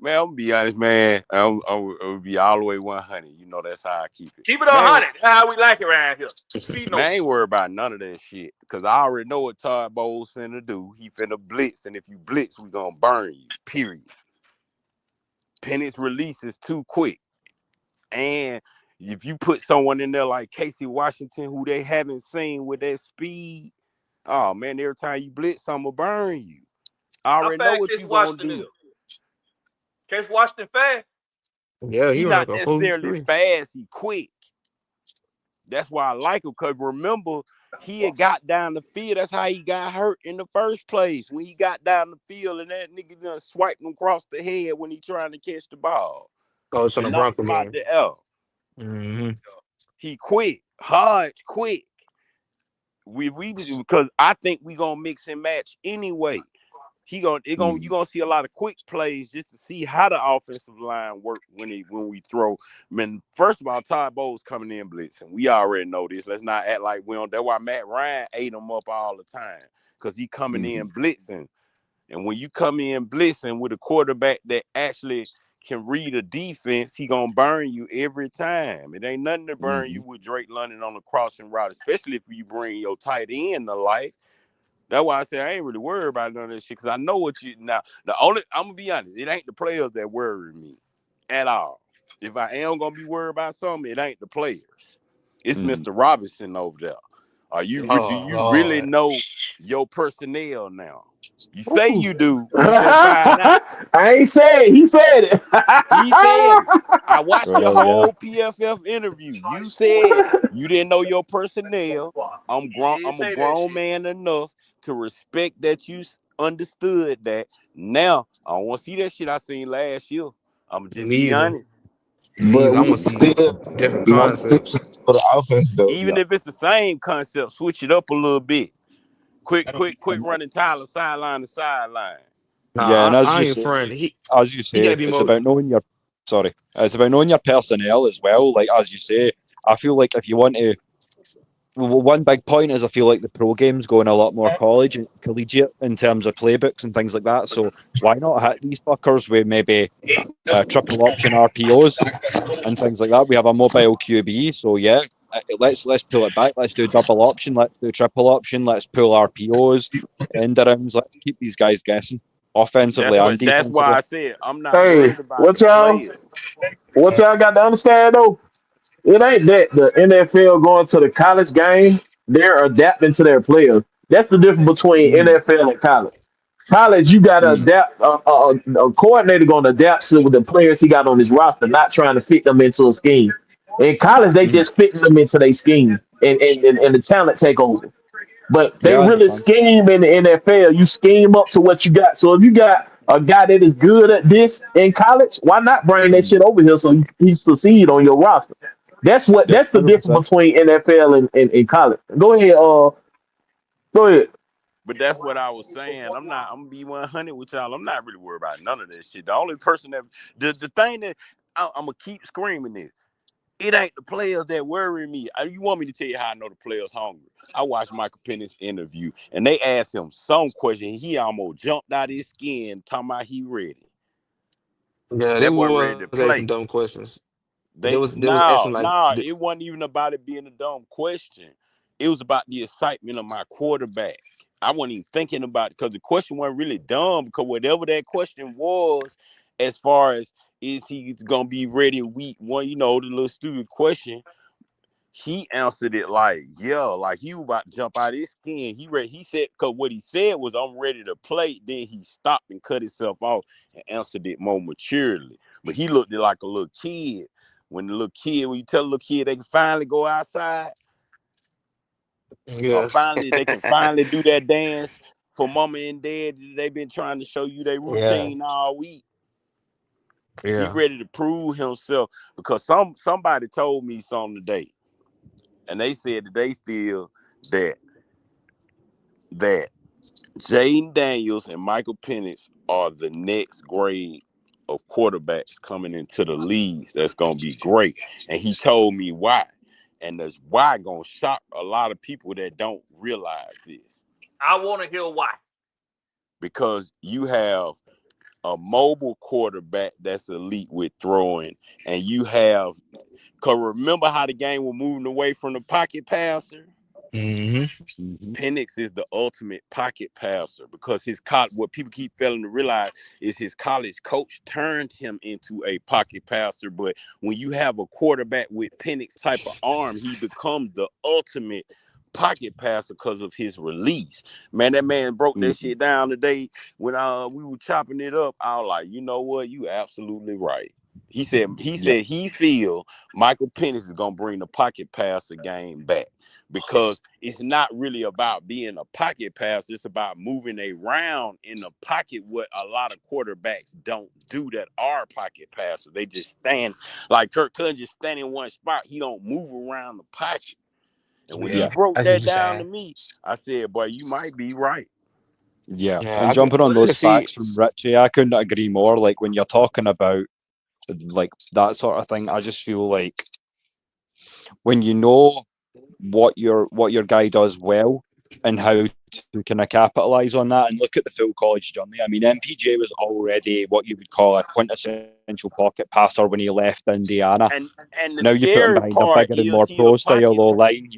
Man, I'm gonna be honest, man. I'll be all the way 100. You know that's how I keep it. Keep it on Man, 100. That's how we like it around here. See man, no. I ain't worried about none of that shit. Cause I already know what Todd Bowles finna do. He finna blitz, and if you blitz, we gonna burn you. Period. Penix release is too quick. And if you put someone in there like Casey Washington, who they haven't seen with that speed, oh man, every time you blitz, I'm gonna burn you. I How already know fast what Case you gonna Washington is? do. Case Washington fast. Yeah, He he was not like a necessarily 43. fast, he quick. That's why I like him, because remember, he had got down the field. That's how he got hurt in the first place. When he got down the field and that nigga done swiped him across the head when he trying to catch the ball Oh, it's on the and knocked Bronco him out game. the air. Hmm. He quick, hard, quick. We because I think we gonna mix and match anyway. You gonna see a lot of quick plays just to see how the offensive line work when we throw. I mean, first of all, Todd Bowles coming in blitzing. We already know this. Let's not act like we don't. That's why Matt Ryan ate them up all the time, because he coming in blitzing. And when you come in blitzing with a quarterback that actually can read a defense, he gonna burn you every time. It ain't nothing to burn you with Drake London on the crossing route, especially if you bring your tight end to life. That's why I say I ain't really worried about none of this shit, because I know what you now. I'm gonna be honest, it ain't the players that worry me at all. If I am gonna be worried about something, it ain't the players. It's Mr. Robinson over there. Do Oh you really Lord. know your personnel now? You say Ooh. you do. We finna find out. I ain't say it. He said it. He said it. I watched your Well, yeah. whole PFF interview. You said you didn't know your personnel. I'm He grown. didn't I'm a say that grown shit. man enough to respect that you understood that. Now I don't want to see that shit I seen last year. I'm just Me be either. honest. Me But either. I we want to see still different want to concepts. for the offense though. Even Like, if it's the same concept, switch it up a little bit. Quick running Tyler sideline to sideline. Yeah, and Nah, as I you ain't say, front. as you He gotta say, be it's more. about knowing your sorry, it's about knowing your personnel as well. Like as you say, I feel like if you want to, one big point is I feel like the pro game's going a lot more college and collegiate in terms of playbooks and things like that. So why not hit these fuckers with maybe triple option RPOs and things like that? We have a mobile QB, so yeah. Let's pull it back. Let's do double option. Let's do triple option. Let's pull RPOs, end rounds. Let's keep these guys guessing, offensively and That's why defensively. I said I'm not Hey, worried about the players. what y'all got to understand though? It ain't that the NFL going to the college game. They're adapting to their players. That's the difference between Mhm. NFL and college. College, you got to adapt. A coordinator going to adapt to the players he got on his roster, not trying to fit them into a scheme. In college, they Mhm. just fitting them into their scheme, and the talent take over. But they Yeah, I really understand. scheme in the NFL. You scheme up to what you got. So if you got a guy that is good at this in college, why not bring that Mhm. shit over here so he succeed on your roster? That's what. Yep, That's the difference 100%. between NFL and college. Go ahead. Go ahead. But that's what I was saying. I'm gonna be 100 with y'all. I'm not really worried about none of that shit. The only person that the thing that I'm gonna keep screaming is it ain't the players that worry me. You want me to tell you how I know the players hungry? I watched Michael Penix's interview and they asked him some question. He almost jumped out his skin talking about he ready. Yeah, they That boy ready was to asking play. dumb questions. They They was they was no, asking like, no, it wasn't even about it being a dumb question. It was about the excitement of my quarterback. I wasn't even thinking about it because the question wasn't really dumb because whatever that question was, as far as is he gonna be ready week one, the little stupid question, he answered it like, yeah, like he was about to jump out of his skin. He said, because what he said was, I'm ready to play. Then he stopped and cut himself off and answered it more maturely. But he looked like a little kid. When you tell a little kid they can finally go outside, or yeah, finally they can finally do that dance for mama and dad that they've been trying to show you their yeah, routine all week. He yeah. ready to prove himself because somebody told me something today, and they said that they feel that that Jaden Daniels and Michael Penix are the next grade of quarterbacks coming into the leagues. That's gonna be great. And he told me why. And that's why gonna shock a lot of people that don't realize this. I want to hear why. Because you have a mobile quarterback that's elite with throwing, and you have cause remember how the game was moving away from the pocket passer? Mm-hmm. Mhm. Penix is the ultimate pocket passer because what people keep failing to realize is his college coach turned him into a pocket passer. But when you have a quarterback with Penix type of arm, he becomes the ultimate pocket passer because of his release. Man, that man broke that Mhm. shit down today when we were chopping it up. I was like, you know what? You absolutely right. Yep. He feel Michael Penix is gonna bring the pocket passer game back because it's not really about being a pocket passer. It's about moving around in the pocket, what a lot of quarterbacks don't do that are pocket passers. They just stand like Kirk Cousins, just stand in one spot. He don't move around the pocket. And when he Yeah, Yeah. broke I see what that you're down to saying. me, I said, boy, you might be right. Yeah. Yeah, And jumping on I those can see. facts from Richie, I couldn't agree more. Like when you're talking about like that sort of thing, I just feel like when you know what your guy does well and how to kind of capitalize on that and look at the full college journey. I mean, MPJ was already what you would call a quintessential pocket passer when he left Indiana. And Now the you put him scary behind a part bigger and is more he a pro style pocket. low line.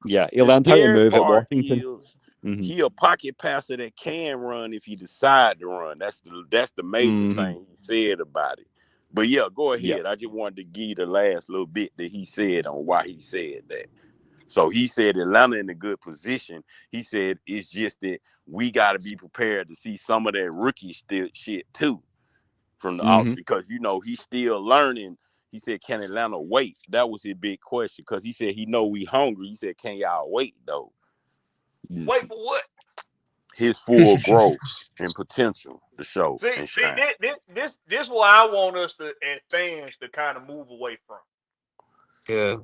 Yeah, he The learned how to scary move at part Washington. is Hmm. he a pocket passer that can run if he decide to run. That's the major Hmm. thing he said about it. But yeah, go Yeah. ahead. I just wanted to give you the last little bit that he said on why he said that. So he said Atlanta in a good position. He said it's just that we got to be prepared to see some of that rookie still shit too from the off, Mm-hmm. because he's still learning. He said, "Can Atlanta wait?" That was his big question, because he said he know we hungry. He said, "Can y'all wait though?" Wait for what? His full growth and potential to show and See, shine. this what I want us to and fans to kind of move away from. Yeah.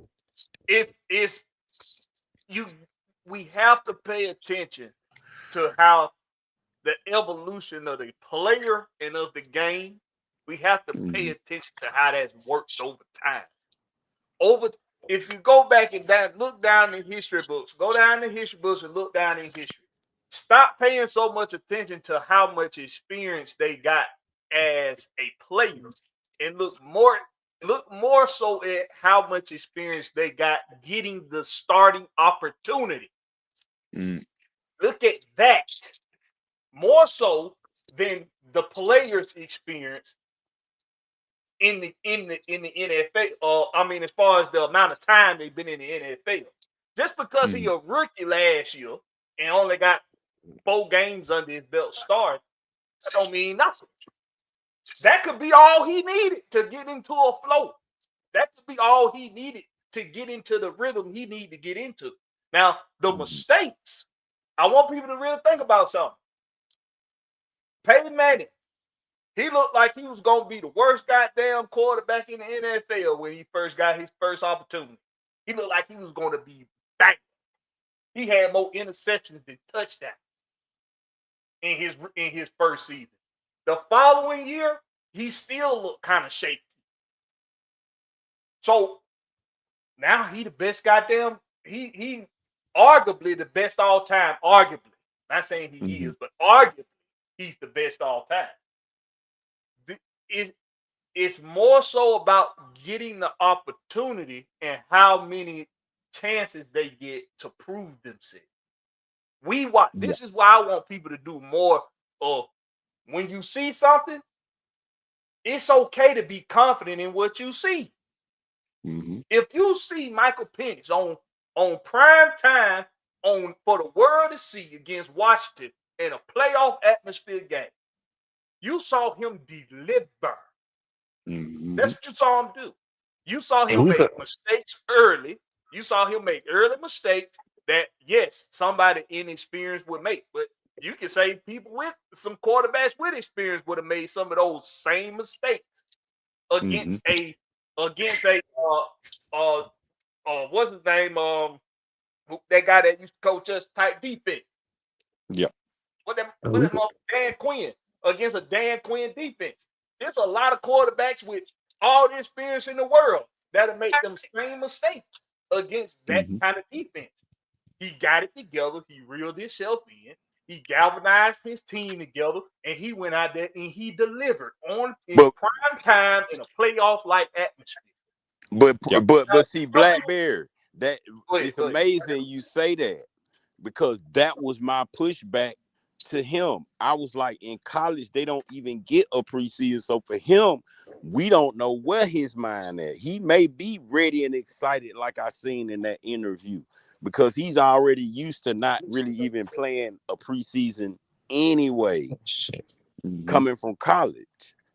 It's you. We have to pay attention to how the evolution of the player and of the game. We have to pay Mm-hmm. attention to how that's worked over time. Over, if you go back and look down in history books, go down in history books and look down in history. Stop paying so much attention to how much experience they got as a player, and look more so at how much experience they got getting the starting opportunity. Mm-hmm. Look at that more so than the player's experience in the NFL. I mean, as far as the amount of time they've been in the NFL. Just because he a rookie last year and only got 4 games under his belt starting, that don't mean nothing. That could be all he needed to get into a flow. That could be all he needed to get into the rhythm he needed to get into. Now, the mistakes, I want people to really think about something. Peyton Manning, he looked like he was going to be the worst goddamn quarterback in the NFL when he first got his first opportunity. He looked like he was going to be bang. He had more interceptions than touchdowns in his first season. The following year, he still looked kind of shaky. So now he the best goddamn. He arguably the best all time. Arguably, not saying he Mm-hmm. is, but arguably he's the best all time. It's more so about getting the opportunity and how many chances they get to prove themselves. Yeah. This is why I want people to do more of when you see something, it's okay to be confident in what you see. Mm-hmm. If you see Michael Penix on prime time on for the world to see against Washington in a playoff atmosphere game, you saw him deliver. Mm-hmm. That's what you saw him do. You saw And him we could make mistakes early. You saw him make early mistakes that, yes, somebody inexperienced would make. But you can say people with some quarterbacks with experience would have made some of those same mistakes Mm-hmm. against a what's his name? That guy that used to coach us type defense. Yeah. What that Dan Quinn against a Dan Quinn defense. There's a lot of quarterbacks with all the experience in the world that'll make them same mistakes against that Mm-hmm. kind of defense. He got it together. He reeled himself in. He galvanized his team together, and he went out there and he delivered in But prime time in a playoff like atmosphere. but Yep. but see, Some people, Blackberry, that it's go ahead. amazing you say that, because that was my pushback to him. I was like, in college, they don't even get a preseason. So for him, we don't know where his mind at. He may be ready and excited, like I seen in that interview, because he's already used to not really even playing a preseason anyway, shit. Mm-hmm. coming from college.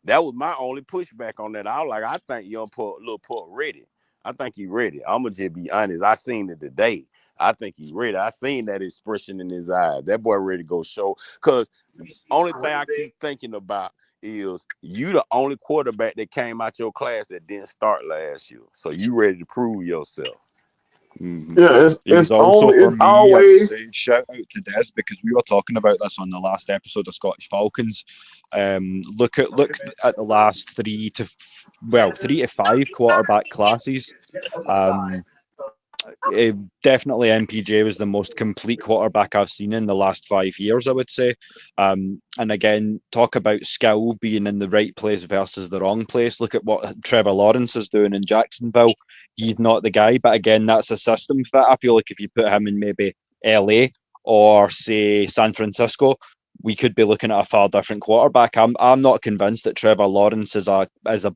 That was my only pushback on that. I was like, I think young little Port ready. I think he ready. I'ma just be honest. I seen it today. I think he ready. I seen that expression in his eyes. That boy ready to go show. Cause only thing I keep thinking about is you the only quarterback that came out your class that didn't start last year. So you ready to prove yourself. Mm-hmm. Yeah, it's He was it's also, only for it's me, as I always say, shout out to Des, because we were talking about this on the last episode of Scottish Falcons. Look at the last 3 to 5 quarterback classes. Um, Definitely MPJ was the most complete quarterback I've seen in the last 5 years, I would say. And again, talk about skill being in the right place versus the wrong place. Look at what Trevor Lawrence is doing in Jacksonville. He's not the guy, but again, that's a system fit. I feel like if you put him in maybe LA or say San Francisco, we could be looking at a far different quarterback. I'm not convinced that Trevor Lawrence is a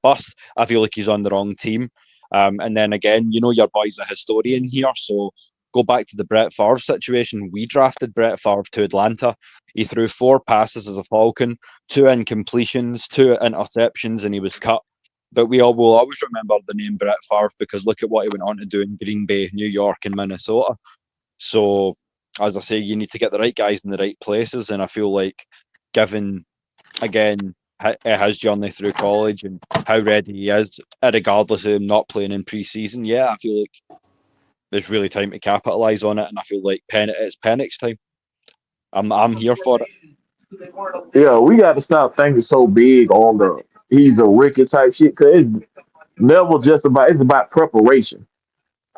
bust. I feel like he's on the wrong team. And then again, your boy's a historian here, so go back to the Brett Favre situation. We drafted Brett Favre to Atlanta. He threw 4 passes as a Falcon, 2 incompletions, 2 interceptions, and he was cut. But we all will always remember the name Brett Favre because look at what he went on to do in Green Bay, New York, and Minnesota. So, as I say, you need to get the right guys in the right places. And I feel like, given, again, his journey through college and how ready he is, regardless of him not playing in pre-season, I feel like it's really time to capitalise on it. And I feel like it's Penix time. I'm here for it. Yeah, we got to stop thinking so big on the he's a Ricky type shit because it's never just about it's about preparation.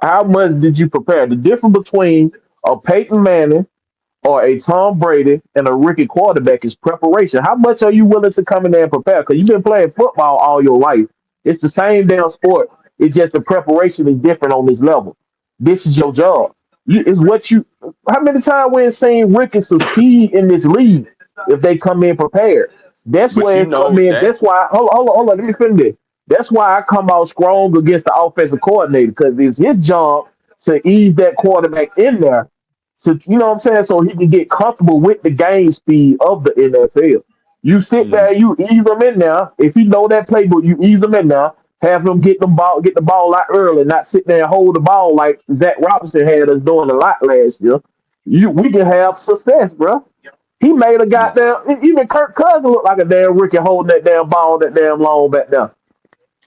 How much did you prepare? The difference between a Peyton Manning or a Tom Brady and a rookie quarterback is preparation. How much are you willing to come in there and prepare? Because you've been playing football all your life. It's the same damn sport. It's just the preparation is different on this level. This is your job. It's what you. How many times we've seen rookies succeed in this league if they come in prepared? That's But where you it come know in. that That's why. Hold on. Let me finish this. That's why I come out strong against the offensive coordinator because it's his job to ease that quarterback in there to you know what I'm saying, so he can get comfortable with the game speed of the NFL. You sit Mm, there, you ease him in there. If he know that playbook, you ease him in there. Have him get the ball out early, not sit there and hold the ball like Zach Robinson had us doing a lot last year. We can have success, bro. He made a yeah, goddamn. Even Kirk Cousins looked like a damn rookie holding that damn ball that damn long back there.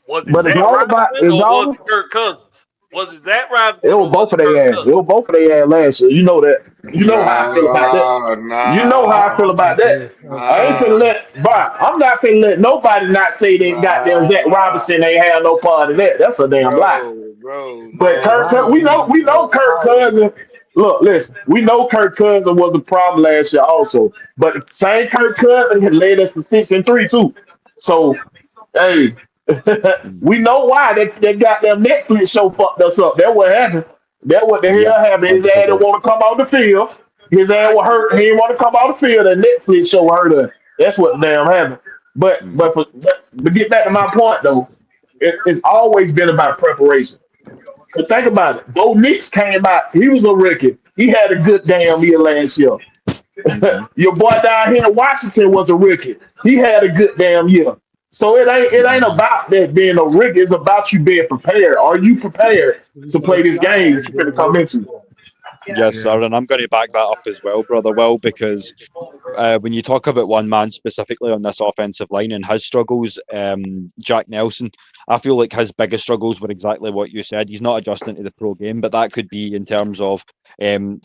Was it But it's Zach all about Robinson it's or was all it Kirk Cousins? Was it Zach It Robinson was or was both it of their Kirk ass. It Cousins? was both of their ass last year. You know that. You know how I feel about that. Nah, You know how I feel nah, about that. I ain't finna nah, let, bro. I'm not finna let nobody not say that goddamn Zach nah, Robinson ain't have no part of that. That's a damn lie. But no, We know no. Kirk Cousins. Look, listen, we know Kirk Cousins was a problem last year also. But same Kirk Cousins had led us to 6-3 too. So, hey, mm, we know why that goddamn Netflix show fucked us up. That what happened. That what the yeah, hell happened. His ass didn't 100%. want to come out the field. His ass I was get hurt. He that. didn't want to come out the field. The Netflix show hurt her. That's what damn happened. But Mm, but get back to my point though. It's always been about preparation. But think about it. Bo Nix came out. He was a rookie. He had a good damn year last year. mhm, Your boy down here in Washington was a rookie. He had a good damn year. So it ain't mhm. about that being a rookie. It's about you being prepared. Are you prepared to play this game that you're going to come into? Yes, Yeah. sir, and I'm going to back that up as well, brother Will, because when you talk about one man specifically on this offensive line and his struggles, Jack Nelson, I feel like his biggest struggles were exactly what you said. He's not adjusting to the pro game, but that could be in terms of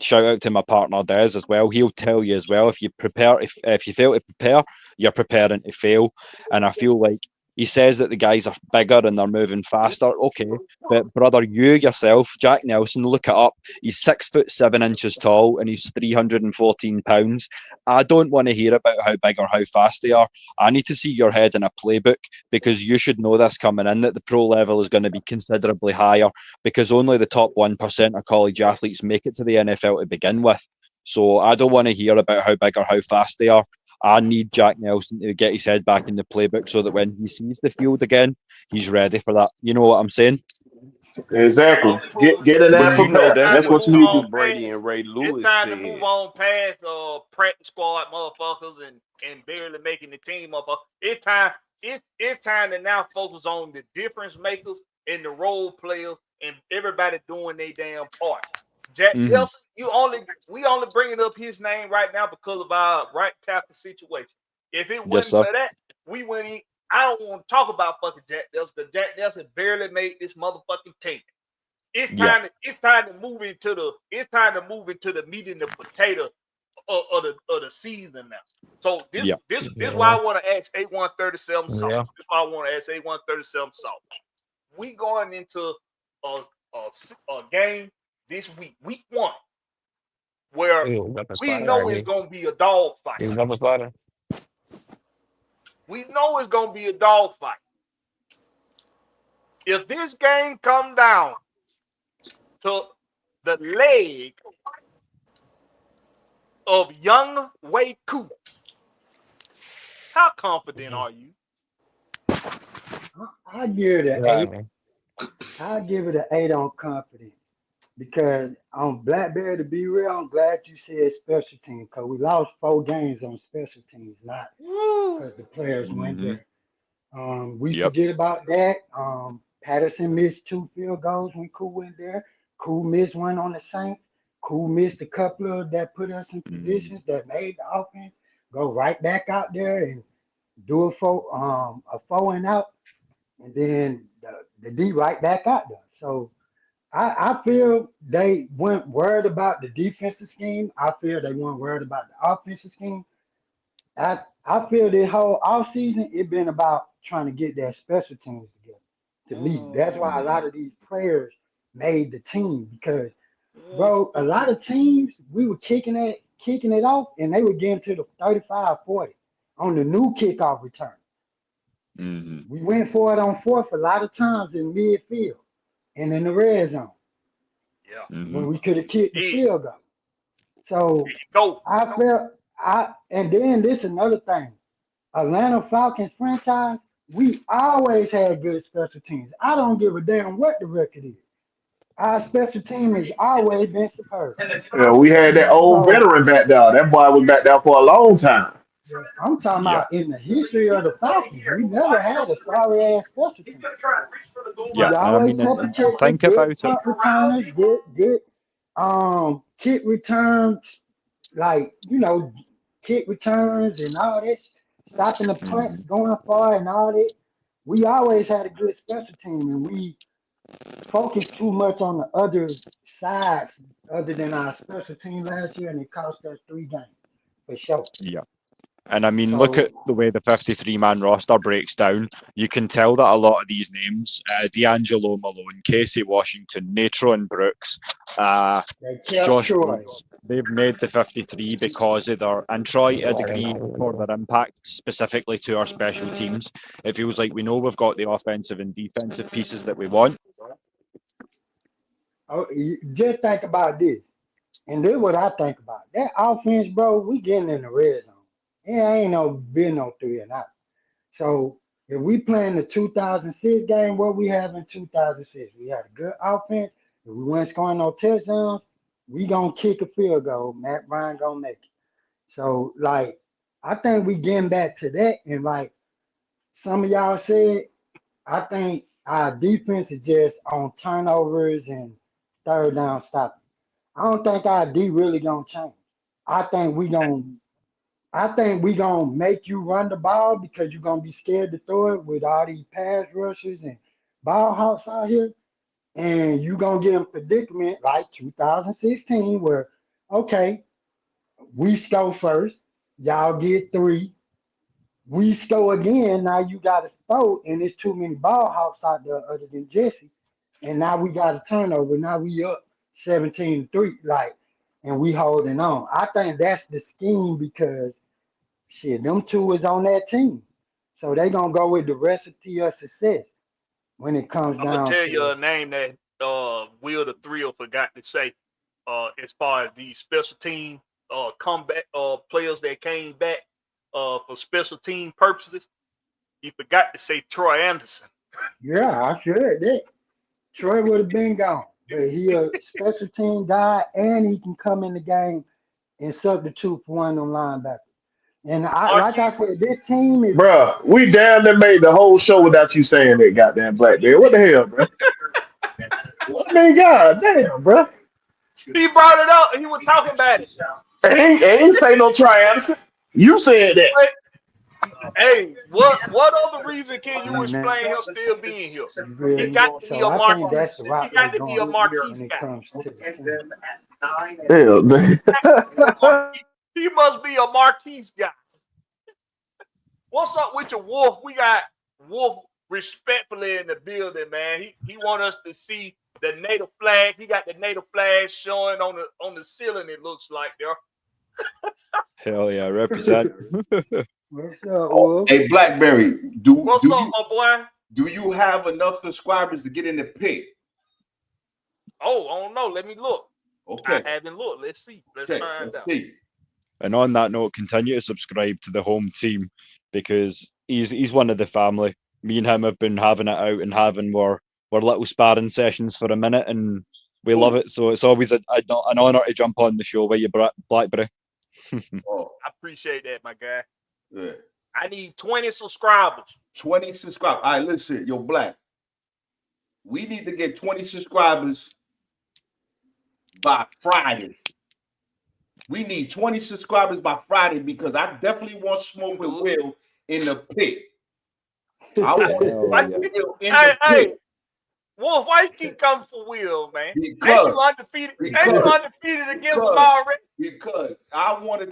shout out to my partner Des as well. He'll tell you as well if you prepare, if you fail to prepare, you're preparing to fail. And I feel like he says that the guys are bigger and they're moving faster. Okay, but brother, you yourself, Jack Nelson, look it up. He's 6'7" tall and he's 314 pounds. I don't want to hear about how big or how fast they are. I need to see your head in a playbook because you should know this coming in that the pro level is going to be considerably higher because only the top 1% of college athletes make it to the NFL to begin with. So I don't want to hear about how big or how fast they are. I need Jack Nelson to get his head back in the playbook so that when he sees the field again, he's ready for that. You know what I'm saying? Exactly. Get in there But and you know prepare. It's that's time That's to what what you move need to on Tom do. Brady past. and Ray It's Lewis time to move said. on past practice squad motherfuckers and barely making the team motherfuckers. It's time to now focus on the difference makers and the role players and everybody doing their damn part. Jack Hmm. Nelson, we only bringing up his name right now because of our right tackle situation. If it Yes, wasn't sir. for that, we wouldn't. I don't want to talk about fucking Jack Nelson because Jack Nelson barely made this motherfucking team. Yeah. It's time to move into the meat and the potato of the season now. So Yeah. this why I want to ask A137 Sauce. Yeah. This why I want to ask A137 Sauce. We going into a, a game this week 1, where Ew, weapon we spotting know right it's here. gonna be a dog fight. Ew, weapon spotting. We know it's gonna be a dog fight. If this game come down to the leg of young Wei Koo, how confident are you? I give it an eight. Right. I give it an 8 on confidence. because on Blackberry, to be real, I'm glad you said special teams because we lost 4 games on special teams, not Woo. because the players went Hmm. there. We Yep. forget about that. Patterson missed 2 field goals when Cool went there. Cool missed one on the Saints. Cool missed a couple of that put us in Mm. positions that made the offense go right back out there and do a 4 and out, and then the D right back out there. So I feel they weren't worried about the defensive scheme. I feel they weren't worried about the offensive scheme. I feel the whole off season it been about trying to get their special teams together. To me, that's why a lot Mm. of these players made the team because Mm. bro, a lot of teams we were kicking it off and they were getting to the 35, 40 on the new kickoff return. Hmm. We went for it on fourth a lot of times in midfield and in the red zone Yeah. Hmm. when we could have kicked the Hey, field goal. So there you go. I felt and then this another thing. Atlanta Falcons franchise, we always had good special teams. I don't give a damn what the record is. Our special team has always been superb. Yeah, we had that old So veteran back there. That boy was back there for a long time. I'm talking Yeah. about in the history of the Falcons, we never had a sorry ass special team. Yeah. We And I always mean, kept and protected, think good about it. punt returners, good kick returns, like kick returns and all that, stopping the punts, Hmm. going far and all that. We always had a good special team, and we focused too much on the other sides other than our special team last year, and it cost us 3 games for sure. Yeah. And I mean, look So at the way the 53-man roster breaks down. You can tell that a lot of these names, D'Angelo Malone, Casey Washington, Natron Brooks, uh, they kept Josh Troy. Woods, they've made the 53 because of their, and Troy to a degree for their impact specifically to our special teams. It feels like we know we've got the offensive and defensive pieces that we want. Oh, just think about this. And this is what I think about. That offense, bro, we getting in the red zone. It ain't no been no 3 and out. So if we playing the 2006 game, what we have in 2006, we had a good offense. If we weren't scoring no touchdowns, we gonna kick a field goal. Matt Ryan gonna make it. So like, I think we getting back to that. And like some of y'all said, I think our defense is just on turnovers and third down stopping. I don't think our D really gonna change. I think we gonna make you run the ball because you're gonna be scared to throw it with all these pass rushers and ball hawks out here, and you're gonna get in predicament like 2016 where okay, we score first, y'all get three, we score again. Now you got to throw, and there's too many ball hawks out there other than Jesse, and now we got a turnover. Now we up 17-3, like, and we holding on. I think that's the scheme because shit, them two is on that team. So they gonna go with the recipe of success when it comes I'm gonna down tell you to a name that Will the Thrill forgot to say. As far as these special team comeback players that came back for special team purposes, he forgot to say Troy Anderson. yeah, I should that. Troy would have been gone. But he a special team guy and he can come in the game and substitute for one of them linebackers. And I like I Marquise, said, this team is Bruh, we damn near made the whole show without you saying that goddamn Blackberry. What the hell, bro? I mean, god damn, bro. he brought it up and he was talking about it. Ain't say no try Anderson. You said that. But hey, what other reason can you and that explain him still being here? you He feel me? got to be So a I think that's Marquise. the He route they got to be a going Marquise when it guy. comes to the team. Hell, man. He must be a Marquise guy. What's up with your Wolf? We got Wolf respectfully in the building, man. He want us to see the native flag. He got the native flag showing on the ceiling. It looks like there. Hell yeah, represent. What's up, Oh, Wolf? hey, Blackberry, do What's do up, you my boy? do you have enough subscribers to get in the pit? Oh, I don't know. Let me look. I Okay, haven't looked. Let's see. Let's okay, find let's out. see. And on that note, continue to subscribe to the home team because he's one of the family. Me and him have been having it out and having our little sparring sessions for a minute, and We love it. So it's always an honor to jump on the show with you, Blackberry. Oh, I appreciate that, my guy. yeah. I need 20 subscribers. 20 subscribers. All right, listen, yo, Black. We need to get 20 subscribers by Friday. We need 20 subscribers by Friday because I definitely want smoke with Will in the pit. I want Will in the pit. Wolf, why you keep coming for Will, man? Because, ain't you undefeated against him already? Because I want to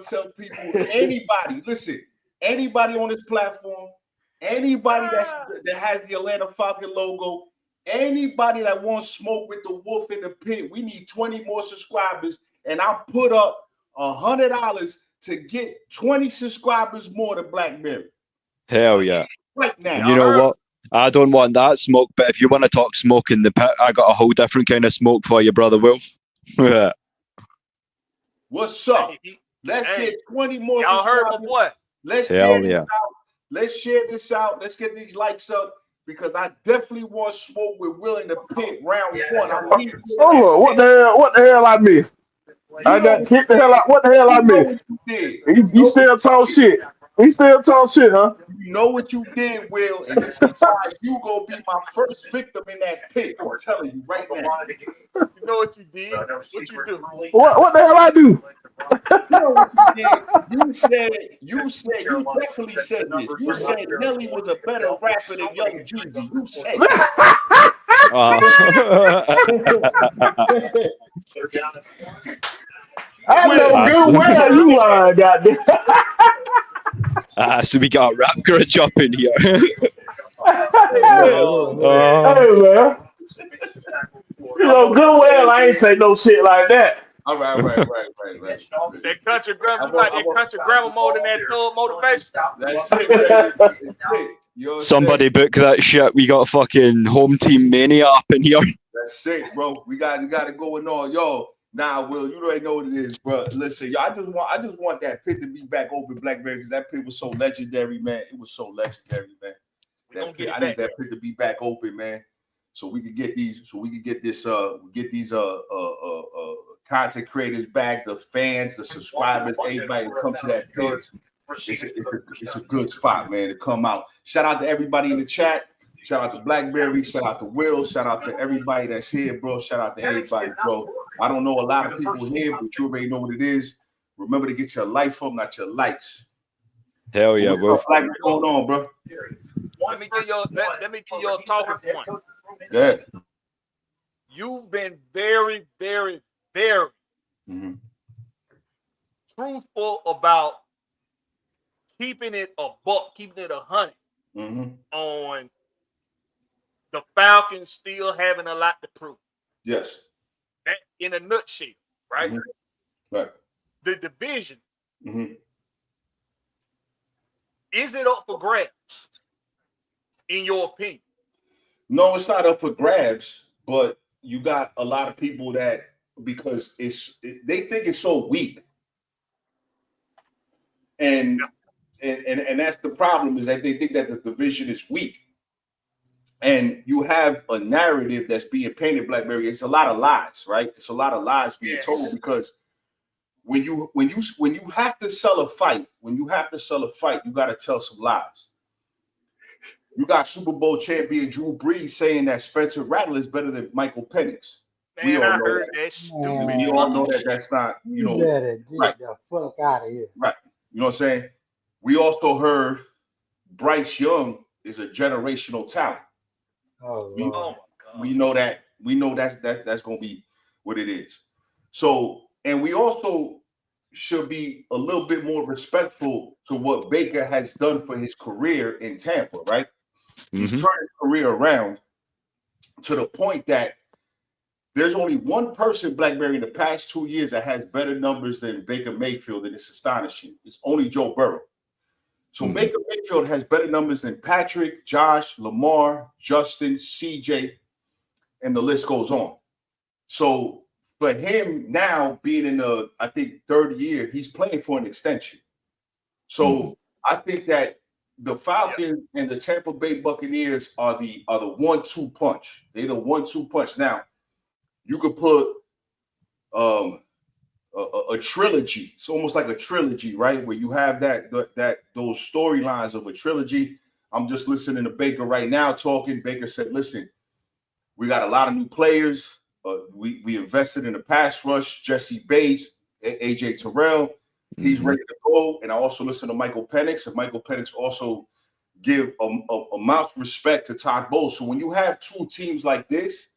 tell people, anybody, listen, anybody on this platform, anybody that has the Atlanta Falcon logo, anybody that wants smoke with the Wolf in the pit, we need 20 more subscribers, and I'll put up $100 to get 20 subscribers more to Blakberry. Hell yeah. Right now. And you know what? I don't want that smoke, but if you want to talk smoke in the pit, I got a whole different kind of smoke for you, brother Wolf. What's up? Let's get 20 more y'all subscribers. heard my boy. Let's share this out. Let's share this out. Let's get these likes up because I definitely want smoke with Will in the pit round one. Oh, what the hell I missed? I got kicked the hell out. What the hell I missed? You still talk shit. He still talk shit, huh? You know what you did, Will, and this is why you gonna be my first victim in that pit. I'm telling you right now. You know what you did? What you do? What the hell I do? You know what you did? You definitely said this. You said Nelly was a better rapper than Young Jeezy. You said that. I know good well you are, goddamn. So we got a rap grudge up in here. Hey, man. You know good well I ain't say no shit like that. All right. That country grammar, mode and that thug motivation. That's it, man. Somebody book that shit. We got fucking home team mania up in here. That's it, bro. We got it going on, yo. Nah, Will, you already know what it is, bro. Listen, yo, I just want that pit to be back open, Blakberry, because that pit was so legendary, man. It was so legendary, man. That pit, I need that pit to be back open, man. So we could get these, content creators back, the fans, the subscribers, everybody come to that pit. It's a good spot, man, to come out. Shout out to everybody in the chat. Shout out to Blakberry. Shout out to Will. Shout out to everybody that's here, bro. Shout out to everybody, bro. I don't know a lot of people here, but you already know what it is. Remember to get your life up, not your likes. Hell yeah, bro. What's going on, bro? Let me give you a talking point. Yeah. You've been very, very, very truthful about keeping it a buck, keeping it 100 on the Falcons still having a lot to prove. Yes. That in a nutshell, right? Right. The division, is it up for grabs, in your opinion? No, it's not up for grabs, but you got a lot of people that, because they think it's so weak. And that's the problem, is that they think that the division is weak. And you have a narrative that's being painted, Blakberry. It's a lot of lies, right? It's a lot of lies being told, because when you have to sell a fight, you got to tell some lies. You got Super Bowl champion Drew Brees saying that Spencer Rattler is better than Michael Penix. Man, we all I know heard that. stupid. We all know that that's not, You better get the fuck out of here. Right. You know what I'm saying? We also heard Bryce Young is a generational talent. We know that. We know that's going to be what it is. So, and we also should be a little bit more respectful to what Baker has done for his career in Tampa, right? He's turned his career around to the point that there's only one person, Blakberry, in the past 2 years that has better numbers than Baker Mayfield, and it's astonishing. It's only Joe Burrow. So Baker Mayfield has better numbers than Patrick, Josh, Lamar, Justin, CJ, and the list goes on. So for him now being in the, I think, third year, he's playing for an extension. So I think that the Falcons and the Tampa Bay Buccaneers are the 1-2 punch. They're the 1-2 punch. Now, You could put a trilogy. It's almost like a trilogy, right? Where you have those storylines of a trilogy. I'm just listening to Baker right now talking. Baker said, "Listen, we got a lot of new players. We invested in the pass rush. Jesse Bates, AJ Terrell, he's ready to go." And I also listen to Michael Penix, and Michael Penix also give a mouth respect to Todd Bowles. So when you have two teams like this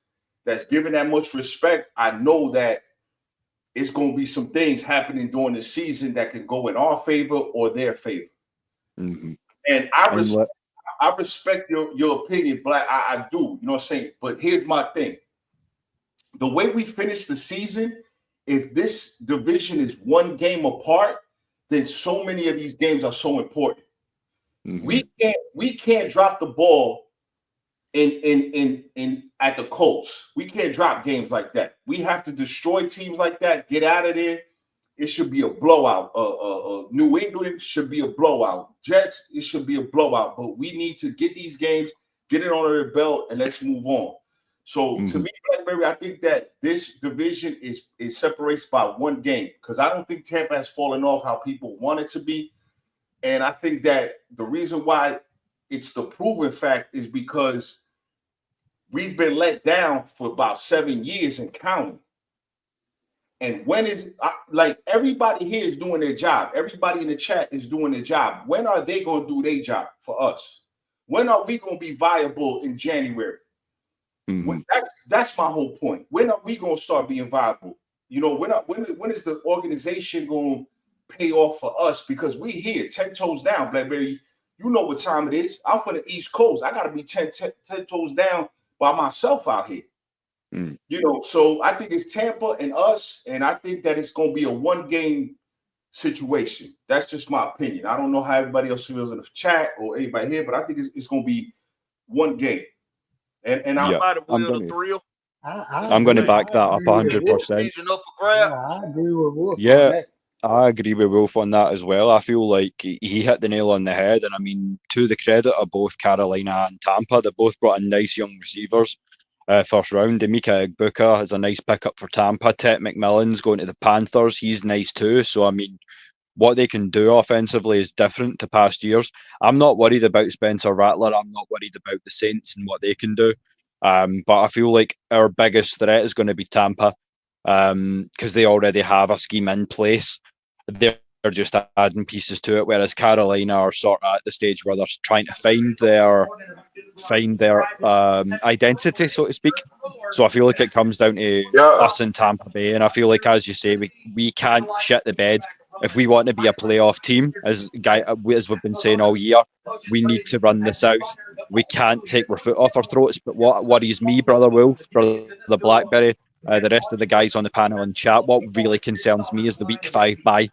that's giving that much respect, I know that it's going to be some things happening during the season that can go in our favor or their favor. Mm-hmm. And I respect your opinion, Black. I do. You know what I'm saying? But here's my thing. The way we finish the season, if this division is one game apart, then so many of these games are so important. Mm-hmm. We can't drop the ball in at the Colts. We can't drop games like that. We have to destroy teams like that. Get out of there. It should be a blowout. New England should be a blowout. Jets, it should be a blowout. But we need to get these games, get it under their belt, and let's move on. So to me, Blackberry, I think that this division is separates by one game because I don't think Tampa has fallen off how people want it to be. And I think that the reason why it's the proven fact is because we've been let down for about 7 years and counting. And when is like everybody here is doing their job. Everybody in the chat is doing their job. When are they going to do their job for us? When are we going to be viable in January? That's my whole point. When are we going to start being viable? You know, when is the organization going to pay off for us? Because we here 10 toes down, Blackberry. You know what time it is. I'm from the East Coast. I got to be 10 toes down by myself out here. You know, so I think it's Tampa and us, and I think that it's going to be a one-game situation. That's just my opinion. I don't know how everybody else feels in the chat or anybody here, but I think it's going to be one game. And Yeah, I'm going to back that up 100%. I agree with Wolf on Yeah, that. I agree with Wolf on that as well. I feel like he hit the nail on the head. And I mean, to the credit of both Carolina and Tampa, they both brought in nice young receivers. First round, Emeka Egbuka is a nice pickup for Tampa. Ted McMillan's going to the Panthers. He's nice too. So, I mean, what they can do offensively is different to past years. I'm not worried about Spencer Rattler. I'm not worried about the Saints and what they can do. But I feel like our biggest threat is going to be Tampa because they already have a scheme in place. They're just adding pieces to it, whereas Carolina are sort of at the stage where they're trying to find their identity, so to speak. So I feel like it comes down to us in Tampa Bay, and I feel like, as you say, we can't shit the bed. If we want to be a playoff team, as we've been saying all year, we need to run the South. We can't take our foot off our throats. But what worries me, Brother Wolf, Brother Blackberry, the rest of the guys on the panel and chat, what really concerns me is the week 5 bye.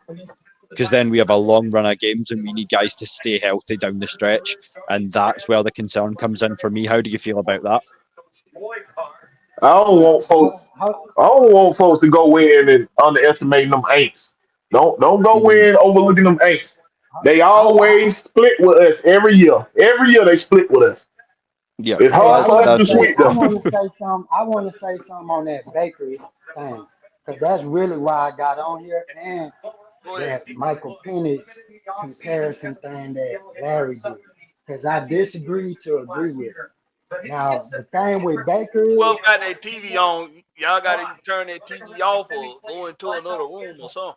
Because then we have a long run of games and we need guys to stay healthy down the stretch. And that's where the concern comes in for me. How do you feel about that? I don't want folks to go in and underestimate them Aints. Don't go in overlooking them Aints. They always split with us every year. Every year they split with us. Yeah, it's hard for us to sweep them. I want to say something on that Bakery thing because that's really why I got on here and that Michael Penix comparison thing that Larry did because I disagree to agree with it. Now the thing with Baker is, well, got that TV on. Y'all got to turn that TV off or go into another room or something.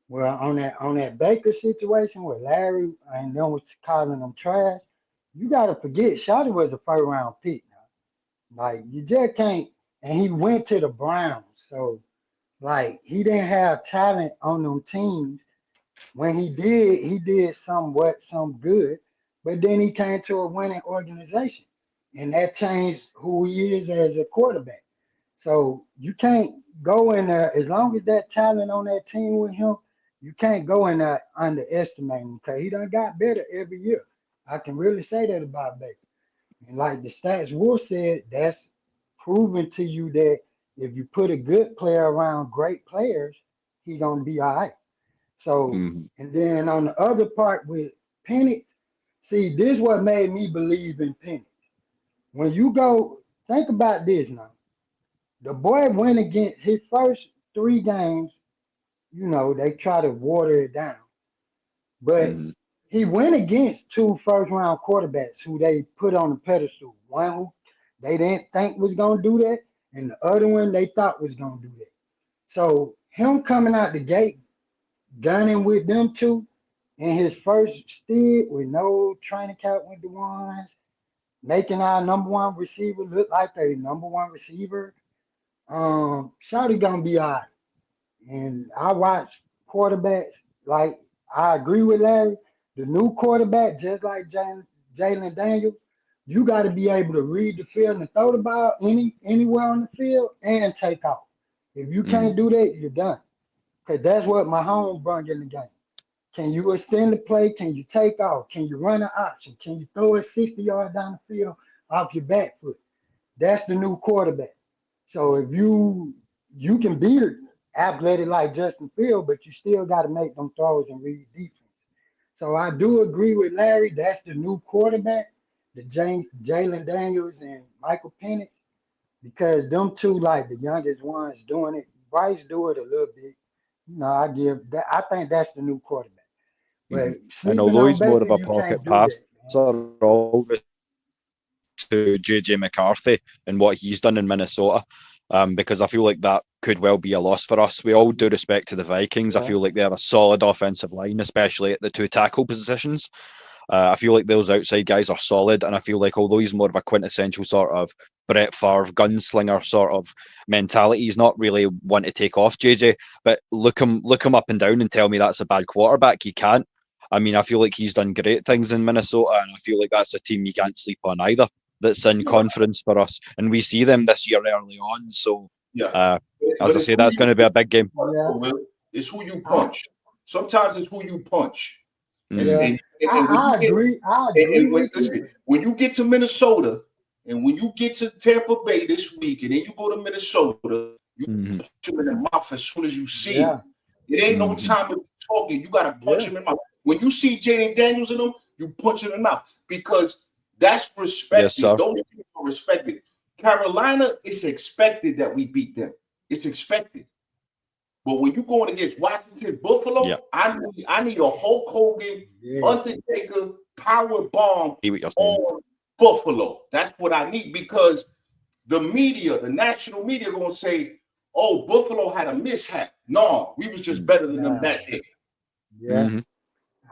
Well, on that Baker situation with Larry and then with calling them trash, you got to forget Shotty was a first round pick. Now. Like you just can't, and he went to the Browns, so like he didn't have talent on them teams. When he did some good, but then he came to a winning organization, and that changed who he is as a quarterback. So you can't go in there as long as that talent on that team with him. You can't go in there underestimating him because he done got better every year. I can really say that about Baker. And like the stats Wolf said, that's proven to you that if you put a good player around great players, he gonna be all right. So, and then on the other part with Penix, see, this what made me believe in Penix. When you go think about this now. The boy went against his first 3 games. They try to water it down, but Mhm. he went against 2 first-round quarterbacks who they put on the pedestal. One who they didn't think was gonna do that, and the other one they thought was gonna do that. So him coming out the gate, gunning with them two in his first stint with no training camp with the ones, making our number one receiver look like a number one receiver. Shawty gonna be all right. And I watch quarterbacks like I agree with Larry. The new quarterback, just like Jalen Daniels, you got to be able to read the field and throw the ball anywhere on the field and take off. If you Mhm. can't do that, you're done. Because that's what Mahomes brought in the game. Can you extend the play? Can you take off? Can you run an option? Can you throw it 60 yards down the field off your back foot? That's the new quarterback. So if you can be athletic like Justin Field, but you still got to make them throws and read defense. So I do agree with Larry. That's the new quarterback, the Jalen Daniels and Michael Penix, because them two like the youngest ones doing it. Bryce do it a little bit. I give that. I think that's the new quarterback. But Mhm. And sleeping although on he's more Baker, of a you pocket can't do that, man. passer, all respect to JJ McCarthy and what he's done in Minnesota, because I feel like that could well be a loss for us. We all do respect to the Vikings. I Yeah, feel like they have a solid offensive line, especially at the two tackle positions. I feel like those outside guys are solid, and I feel like although he's more of a quintessential sort of Brett Favre gunslinger sort of mentality, he's not really one to take off JJ. But look him up and down and tell me that's a bad quarterback. You can't. I mean, I feel like he's done great things in Minnesota, and I feel like that's a team you can't sleep on either. That's in Yeah, conference for us, and we see them this year early on. So, yeah. uh, as But I it's say, who that's you going to be a big game. yeah. it's who you I, punch. Sometimes it's who you punch. And Hmm. yeah. and when I you get agree. I and agree when with you. listen, when you get to Minnesota and when you get to Tampa Bay this week and then you go to Minnesota, you Hmm. punch him in the mouth as soon as you see him. Yeah, It ain't no Hmm. time to be talking. You gotta punch yeah. him in the mouth. When you see Jaden Daniels in them, you punch him in the mouth because that's Yes, respected. sir. Those people are respected. Carolina, it's expected that we beat them. It's expected. But when you're going against Washington, Yeah, Buffalo, I need a Hulk Hogan, Yes. Undertaker power bomb see what you're saying. on Buffalo. That's what I need because the media, the national media, gonna say, "Oh, Buffalo had a mishap." No, we was just better than them Nah. that day. Yeah. Hmm.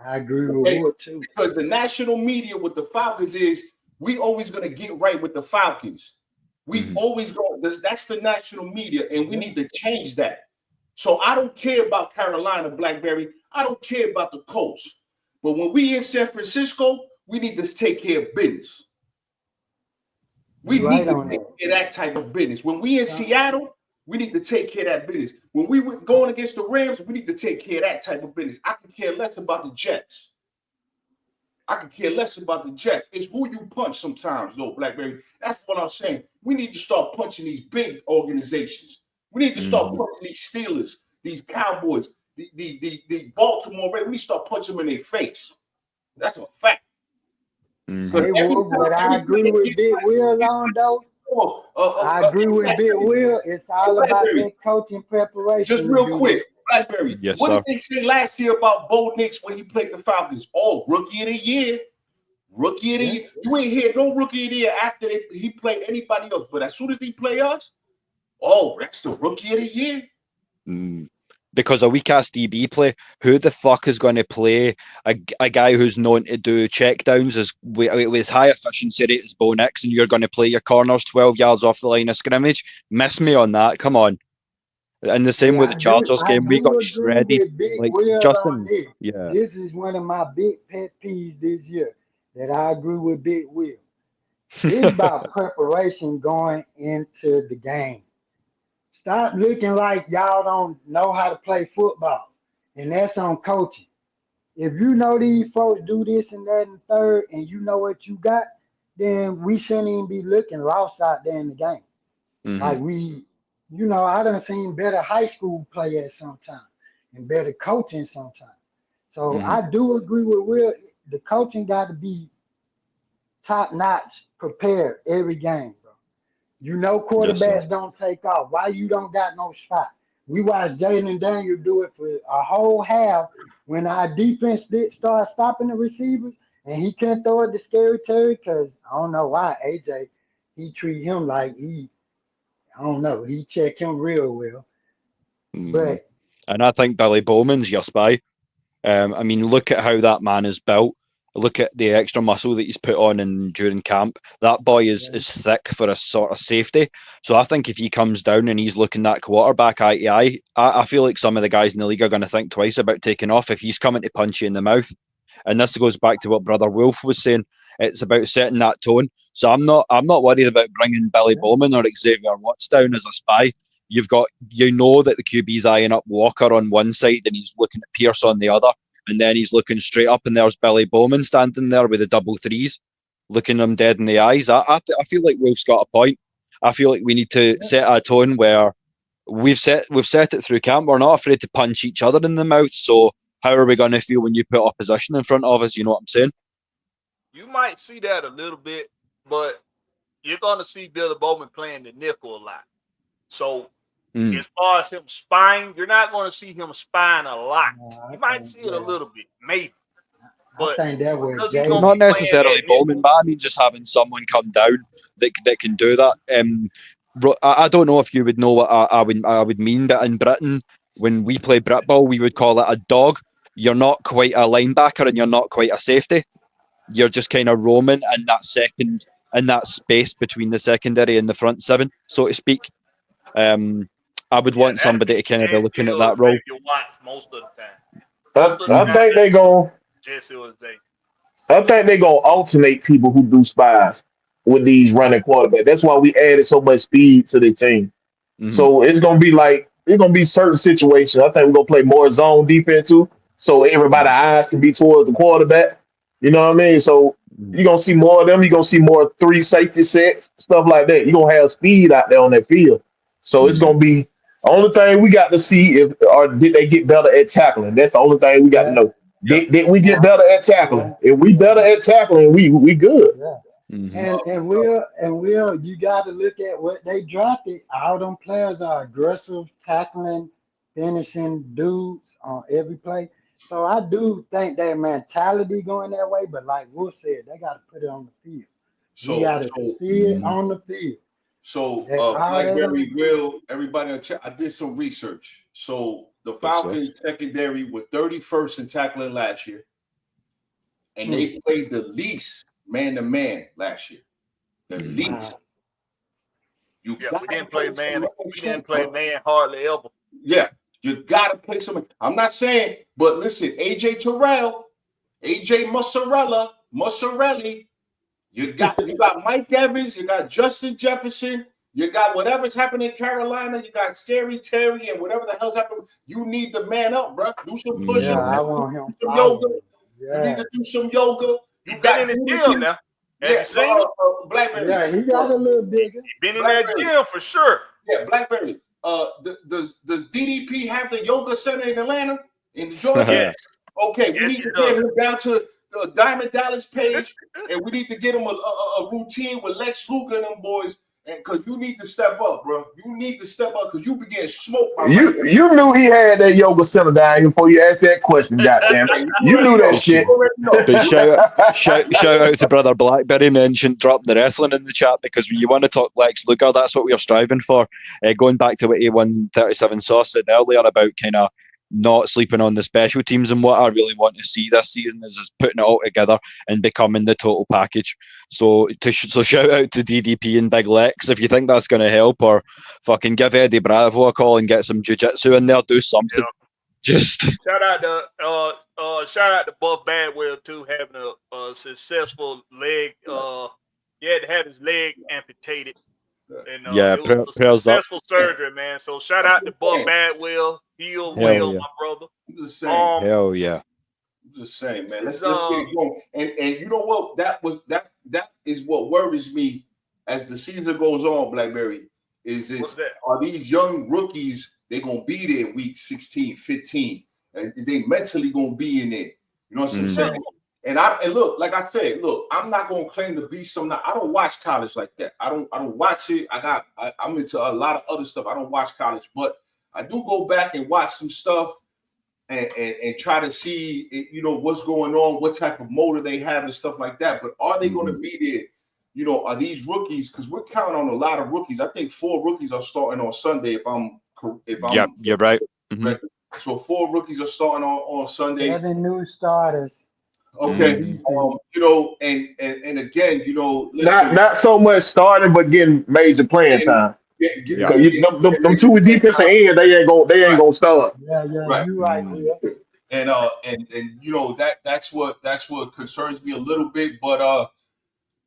I agree with Okay, Wood too. because the national media with the Falcons is we always gonna get right with the Falcons. We Hmm. always go. That's the national media, and we Yeah. need to change that. So I don't care about Carolina, Blackberry. I don't care about the Colts. But when we in San Francisco, we need to take care of business. We You need right to on take that. care of that type of business. When we in Uh, Seattle, we need to take care of that business. When we were going against the Rams, we need to take care of that type of business. I can care less about the Jets. I could care less about the Jets. It's who you punch sometimes, though, Blackberry. That's what I'm saying. We need to start punching these big organizations. We need to start Hmm. punching these Steelers, these Cowboys, the Baltimore Ravens. We need to start punching them in their face. That's a fact. Hmm. Because hey Wood, what I every time agree they with Big Will on though, oh, I agree with Big Will. It's all about Blackberry, that coaching just preparation to real do quick, that. Blackberry, Yes, what did sir. they say last year about Bo Nix when he played the Falcons? Oh, rookie of the year. Rookie of the Yeah. year. You ain't hear no rookie of the year after he played anybody else. But as soon as he play us, oh, that's the rookie of the year. Mm. Because a weak ass DB play, who the fuck is going to play a guy who's known to do checkdowns with high efficiency rate as Bo Nix, and you're going to play your corners 12 yards off the line of scrimmage? Miss me on that. Come on. And the same Hey, with the Chargers I game, we got do agree shredded. with Big Like Will on Justin, this. yeah. This is one of my big pet peeves this year that I agree with Big Will. It's about preparation going into the game. Stop looking like y'all don't know how to play football. And that's on coaching. If you know these folks do this and that and third, and you know what you got, then we shouldn't even be looking lost out there in the game. Hmm. Like I done seen better high school players sometimes and better coaching sometimes. So Hmm. I do agree with Will. The coaching got to be top notch, prepared every game, bro. You know Yes, sir. quarterbacks don't take off. Why you don't got no spot? We watched Jalen Daniel do it for a whole half when our defense did start stopping the receivers and he couldn't throw it to Scary Terry because I don't know why AJ he treat him like I don't know, he check him real well. Mhm. But And I think Billy Bowman's your spy. I mean, look at how that man is built. Look at the extra muscle that he's put on in during camp. That boy yeah, is thick for a sort of safety. So I think if he comes down and he's looking that quarterback eye to eye, I feel like some of the guys in the league are going to think twice about taking off if he's coming to punch you in the mouth. And this goes back to what Brother Wolf was saying. It's about setting that tone. So I'm not worried about bringing Billy yeah, Bowman or Xavier Watts down as a spy. You know that the QB's eyeing up Walker on one side and he's looking at Pierce on the other, and then he's looking straight up and there's Billy Bowman standing there with the double threes, looking him dead in the eyes. I feel like Wolf's got a point. I feel like we need to yeah. set a tone where we've set it through camp. We're not afraid to punch each other in the mouth. So how are we going to feel when you put opposition in front of us? You know what I'm saying? You might see that a little bit, but you're going to see Billy Bowman playing the nickel a lot. So Mm. as far as him spying, you're not going to see him spying a lot. No, You might see it a little bit, maybe, I but think that was because he's Well, going to Jalen. not be playing necessarily that Bowman, nickel. but I mean just having someone come down that can do that. I don't know if you would know what I would mean, but in Britain, when we play Brit ball, we would call it a dog. You're not quite a linebacker and you're not quite a safety. You're just kind of roaming in that space between the secondary and the front seven, so to speak. I would Yeah, want that'd somebody be to kind of be Jesse looking at or that role. Xavier Watts most of the time. I, Most of the I Mhm. time, think they going Jesse or Xavier. I think they gonna alternate people who do spies with these running quarterbacks. That's why we added so much speed to the team. Mhm. So it's gonna be certain situations. I think we're gonna play more zone defense too. So everybody's eyes can be towards the quarterback. You know what I mean? So Mhm. you're gonna see more of them. You're gonna see more three safety sets, stuff like that. You're gonna have speed out there on that field. So it's Mhm. gonna be only thing we got to see if or did they get better at tackling. That's the only thing we got to Yeah, know. Yeah. Did we get no, better at yeah, tackling? If we better yeah, at tackling, we good. yeah. Mhm. And you got to look at what they drafted. All them players are aggressive, tackling, finishing dudes on every play. So I do think their mentality going that way. But like Wolf said, they got to put it on the field. We So got to so see it Mhm. on the field. so That's all they Blackberry gonna do. will everybody on chat. I did some research. So the Yes, sir. Falcons secondary were 31st in tackling last year, and Hmm. they played the least man to man last year. The Mhm. least. Wow. You Yeah, we gotta didn't play play some man. man We too, didn't play bro. man hardly ever. Yeah, you gotta play some. I'm not saying, but listen, AJ Mozzarelli. You got Mike Evans, you got Justin Jefferson, you got whatever's happening in Carolina, you got Scary Terry, and whatever the hell's happening. You need to man up, bro. Do some Yeah, push-ups, I Mhm. want do him some yoga. following. You need Yeah. to do some yoga. He You been got in the gym DDP. now. Have Yeah, you seen him? Blackberry. Yeah, he got a little bigger. He been in that Blackberry. gym for sure. Yeah, Blackberry. Does DDP have the yoga center in Atlanta, in Georgia? Yes, Okay, we yes, need he to get does. him down to the Diamond Dallas page, and we need to get him a routine with Lex Luger and them boys. And because you need to step up, bro. You need to step up because you be getting smoked by Mike. You knew he had that yoga center down here before you asked that question. Goddamn, Yeah, you you already knew that know. But, sh- You shit. already know. but shout out to Brother Blackberry mentioned dropping the wrestling in the chat because when you want to talk Lex Luger, that's what we are striving for. Going back to what A137 Sauce said earlier about kind of not sleeping on the special teams, and what I really want to see this season is putting it all together and becoming the total package. So shout out to DDP and Big Lex if you think that's going to help, or fucking give Eddie Bravo a call and get some jiu-jitsu in there, do something. Yeah. Just Shout out to Buff Badwell too, having a successful leg. He had to have his leg amputated, and yeah, it was a prayers up. successful surgery, man. So shout out to Buff Badwell. Heal Hell well, yeah, my brother. I'm just saying. hell yeah. Just saying, This man. is Let's get it going. And you know what? That is what worries me as the season goes on, Blackberry. what's that? Are these young rookies, they gonna be there week 16, 15? Is they mentally gonna be in there? You know what I'm Mm. saying? And look, like I said, look, I'm not gonna claim to be some. I don't watch college like that. I don't watch it. I'm into a lot of other stuff. I don't watch college, but I do go back and watch some stuff and try to see, you know, what's going on, what type of motor they have and stuff like that. But are they going to be there? You know, are these rookies? Because we're counting on a lot of rookies. I think 4 rookies are starting on Sunday. Yeah, you're right. So 4 rookies are starting on Sunday. 7 new starters. Okay, you know, and again, you know, listen, Not so much starting, but getting major playing time. Because them 2 defensive end, they ain't gonna start. Yeah, you right, Will. And you know that's what concerns me a little bit. But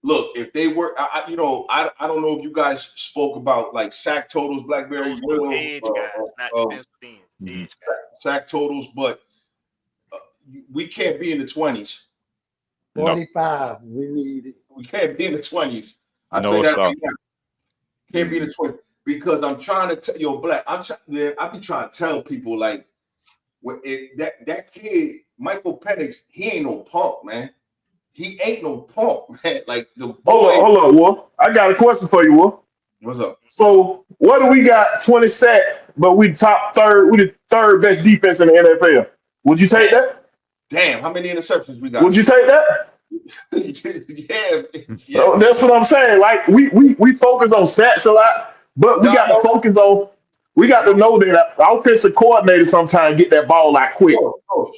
look, if they were, you know, I don't know if you guys spoke about like sack totals, Blackberry, Those edge guys, not defensive ends, edge guys. Sack totals, but we can't be in the 20s. 45. We need it. We can't be in the 20s. I No, tell you that sir. right now. Can't be in the 20s because I'm trying to tell you, Black. I be trying to tell people like, that kid Michael Penix, he ain't no punk, man. He ain't no punk, man. Like the boy. Hold on, Wolf. I got a question for you, Wolf. What's up? So what do we got? 20 sacks, but we the third best defense in the NFL. Would you take that? Damn, how many interceptions we got? Would you take that? yeah. Oh, that's what I'm saying. Like we focus on sacks a lot, but we got to focus on. We got to know that our offensive coordinators sometimes get that ball like quick.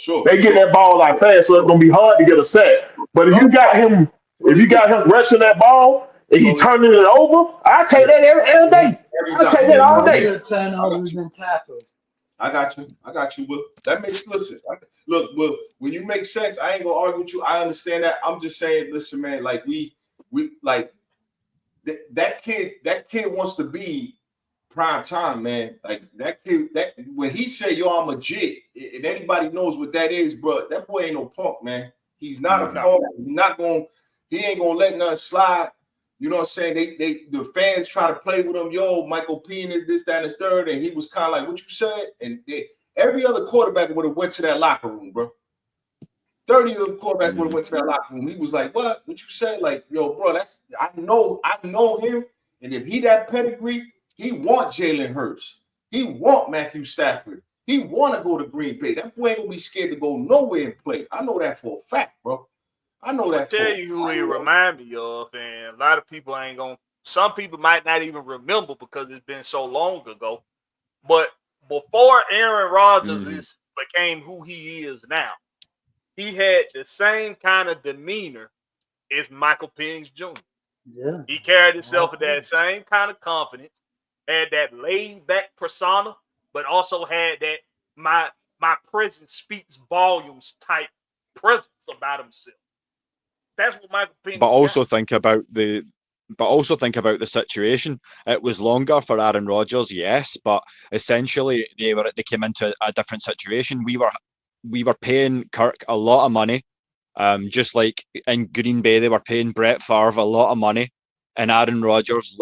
Sure. They get that ball like fast, so it's gonna be hard to get a sack. But if you got him rushing that ball and he turning it over, I take that every day. I take that all day. Turnovers and tackles. I got you, Will. That makes look, Will, when you make sense, I ain't gonna argue with you. I understand that. I'm just saying, listen, man, like we like that kid wants to be prime time, man. Like that kid, that when he said, "Yo, I'm a jit," and anybody knows what that is, bro. That boy ain't no punk, man. He's not a punk. He ain't gonna let nothing slide. You know what I'm saying? The fans try to play with him. Yo, Michael Penix, this, that, and the third, and he was kind of like, "What you said?" And every other quarterback would have went to that locker room, bro. 30 of the quarterback would have went to that locker room. He was like, "What? What you said?" Like, yo, bro, I know him, and if he that pedigree. He want Jalen Hurts. He want Matthew Stafford. He want to go to Green Bay. That boy ain't gonna be scared to go nowhere and play. I know that for a fact, bro. I know that. I'll tell you who he remind me of, and a lot of people ain't gonna. Some people might not even remember because it's been so long ago. But before Aaron Rodgers became who he is now, he had the same kind of demeanor as Michael Penix Jr. Yeah. He carried himself with that same kind of confidence. Had that laid back persona, but also had that my presence speaks volumes type presence about himself. That's what Michael Penix. But also think about the situation. It was longer for Aaron Rodgers, yes, but essentially they came into a different situation. We were paying Kirk a lot of money, just like in Green Bay they were paying Brett Favre a lot of money, and Aaron Rodgers,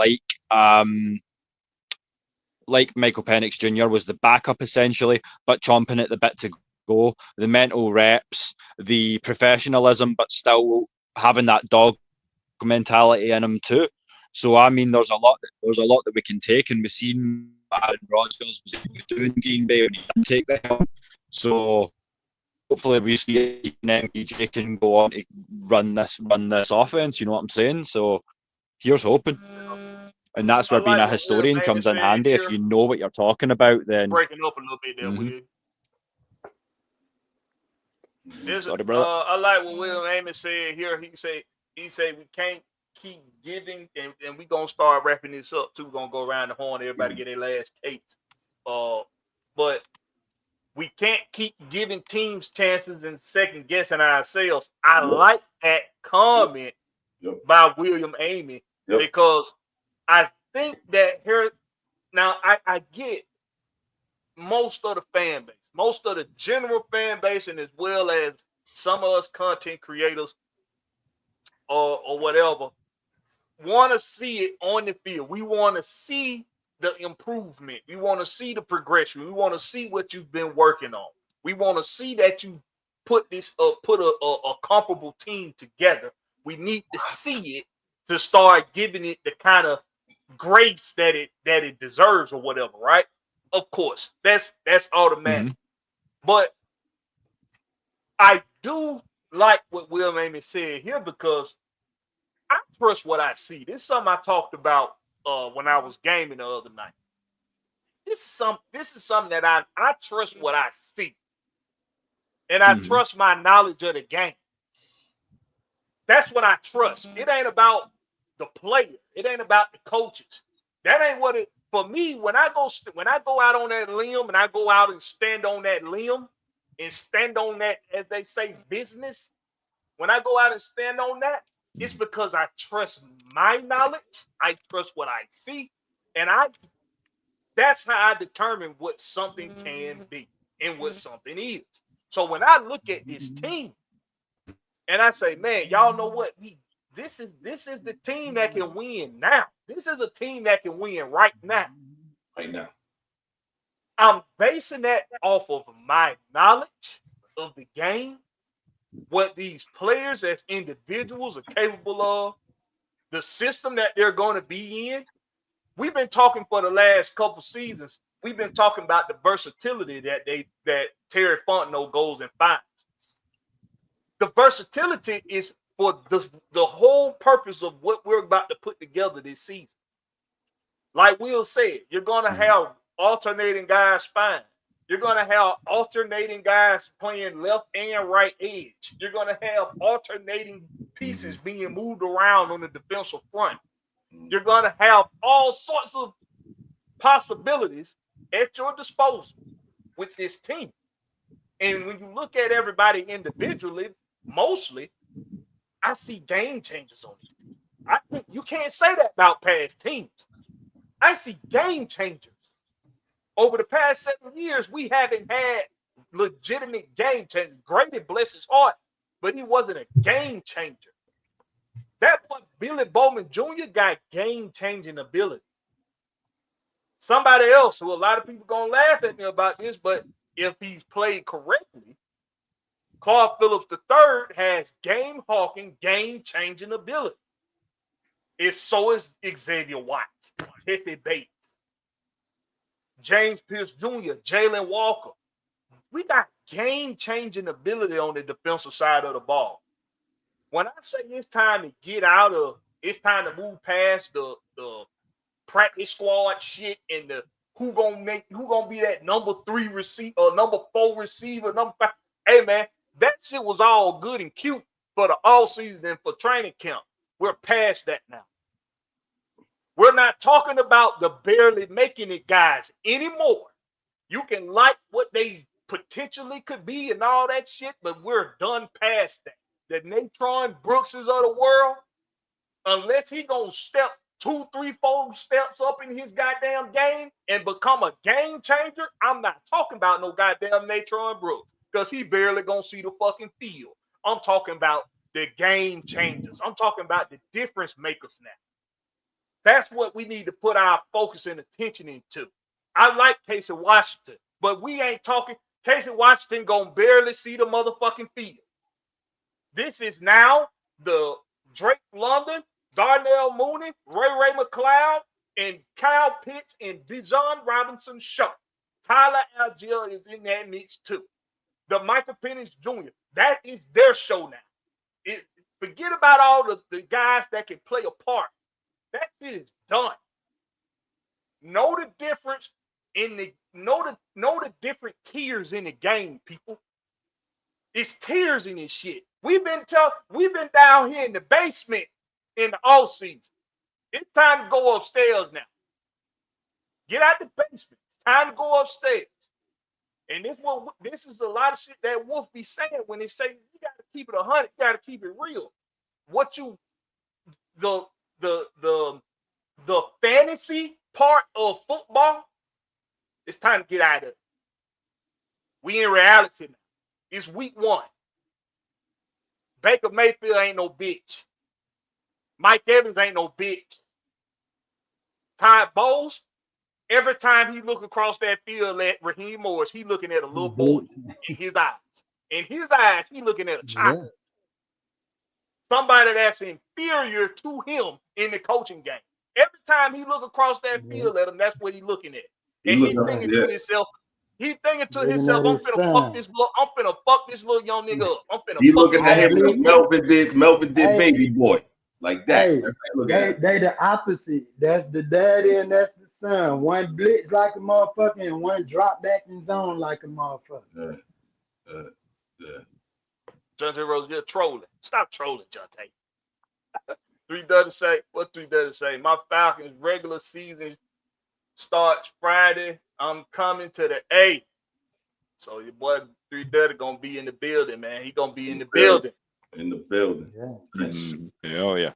like Michael Penix Jr. was the backup essentially, but chomping at the bit to go. The mental reps, the professionalism, but still having that dog mentality in him too. So I mean, there's a lot that we can take, and we've seen Aaron Rodgers was able to do in Green Bay when he didn't take the helm. So hopefully we see MPJ can go on to run this offense. You know what I'm saying? So here's hoping. And that's where being a historian comes in handy. If you know what you're talking about, then breaking up a little bit there, Will. Sorry, brother. I like what Will Amos said here. He said we can't keep giving, and we're gonna start wrapping this up too. We're gonna go around the horn, everybody get their last takes. But we can't keep giving teams chances and second guessing ourselves. I like that comment by William Amy because I think that here now I get most of the fan base, most of the general fan base, and as well as some of us content creators or whatever, want to see it on the field. We want to see the improvement. We want to see the progression. We want to see what you've been working on. We want to see that you put a comparable team together. We need to see it to start giving it the kind of grace that it deserves or whatever, right? Of course, that's automatic. But I do like what Will Amy said here because I trust what I see. This is something I talked about when I was gaming the other night. This is something that I trust what I see. And I trust my knowledge of the game. That's what I trust. It ain't about the player. It ain't about the coaches. That ain't what it for me. When I go out on that limb and I go out and stand on that limb and stand on that, as they say, business. When I go out and stand on that, it's because I trust my knowledge. I trust what I see, and that's how I determine what something can be and what something is. So when I look at this team and I say, man, y'all know what? This is the team that can win now. This is a team that can win right now. Right now. I'm basing that off of my knowledge of the game, what these players as individuals are capable of, the system that they're going to be in. We've been talking for the last couple seasons. We've been talking about the versatility that Terry Fontenot goes and finds. The versatility is for the whole purpose of what we're about to put together this season. Like Will said, you're going to have alternating guys spine. You're going to have alternating guys playing left and right edge. You're going to have alternating pieces being moved around on the defensive front. You're going to have all sorts of possibilities at your disposal with this team. And when you look at everybody individually, mostly, I see game changers on this team. You can't say that about past teams. I see game changers. Over the past 7 years, we haven't had legitimate game changers. Grady, bless his heart, but he wasn't a game changer. That boy, Billy Bowman Jr. got game-changing ability. Somebody else, who a lot of people going to laugh at me about this, but if he's played correctly, Clark Phillips III has game-hawking, game-changing ability. So is Xavier Watts, Jesse Bates, James Pierce Jr., Jalen Walker. We got game-changing ability on the defensive side of the ball. When I say it's time to move past the practice squad shit and the who gonna be that number 3 receiver or number 4 receiver, number 5. Hey man, that shit was all good and cute for the all season and for training camp. We're past that now. We're not talking about the barely making it guys anymore. You can like what they potentially could be and all that shit, but we're done past that. The Natron Brookses of the world, unless he gonna step 2, 3, 4 steps up in his goddamn game and become a game changer, I'm not talking about no goddamn Natron Brooks because he barely gonna see the fucking field. I'm talking about the game changers. I'm talking about the difference makers now. That's what we need to put our focus and attention into. I like Casey Washington, but we ain't talking. Casey Washington gonna barely see the motherfucking field. This is now the Drake London, Darnell Mooney, Ray McLeod, and Kyle Pitts and Bijan Robinson show. Tyler Algier is in that mix too. The Michael Penix Jr., that is their show now. Forget about all the guys that can play a part. That shit is done. Know the difference know the different tiers in the game, people. It's tiers in this shit. We've been down here in the basement in the off season. It's time to go upstairs now. Get out the basement. It's time to go upstairs. And this is a lot of shit that Wolf be saying when they say you got to keep it 100, you got to keep it real. The fantasy part of football, it's time to get out of it. We in reality now. It's week 1. Baker Mayfield ain't no bitch. Mike Evans ain't no bitch. Todd Bowles, every time he look across that field at Raheem Morris, he looking at a little boy in his eyes. In his eyes, he looking at a child. Yeah. Somebody that's inferior to him in the coaching game. Every time he look across that Yeah. field at him, that's what he looking at. He And he looking up. thinking Yeah. to himself, Looking at his son. I'm finna fuck this little young nigga up. I'm finna He fuck looking his at Hey, him ass up. like Blitz. Melvin did Hey, baby boy. Like that. hey, That's how he looking at they the opposite. That's the daddy and that's the son. One blitz like a motherfucker and one drop back in zone like a motherfucker. him. Yeah. Jonte Rose, you're trolling. Stop trolling, Jonte. 3 doesn't say. What 3 doesn't say? My Falcons regular season starts Friday. I'm coming to the A. So your boy 3 doesn't gonna be in the building, man. He gonna be in the building. In the building. Yeah. Nice. Oh yeah.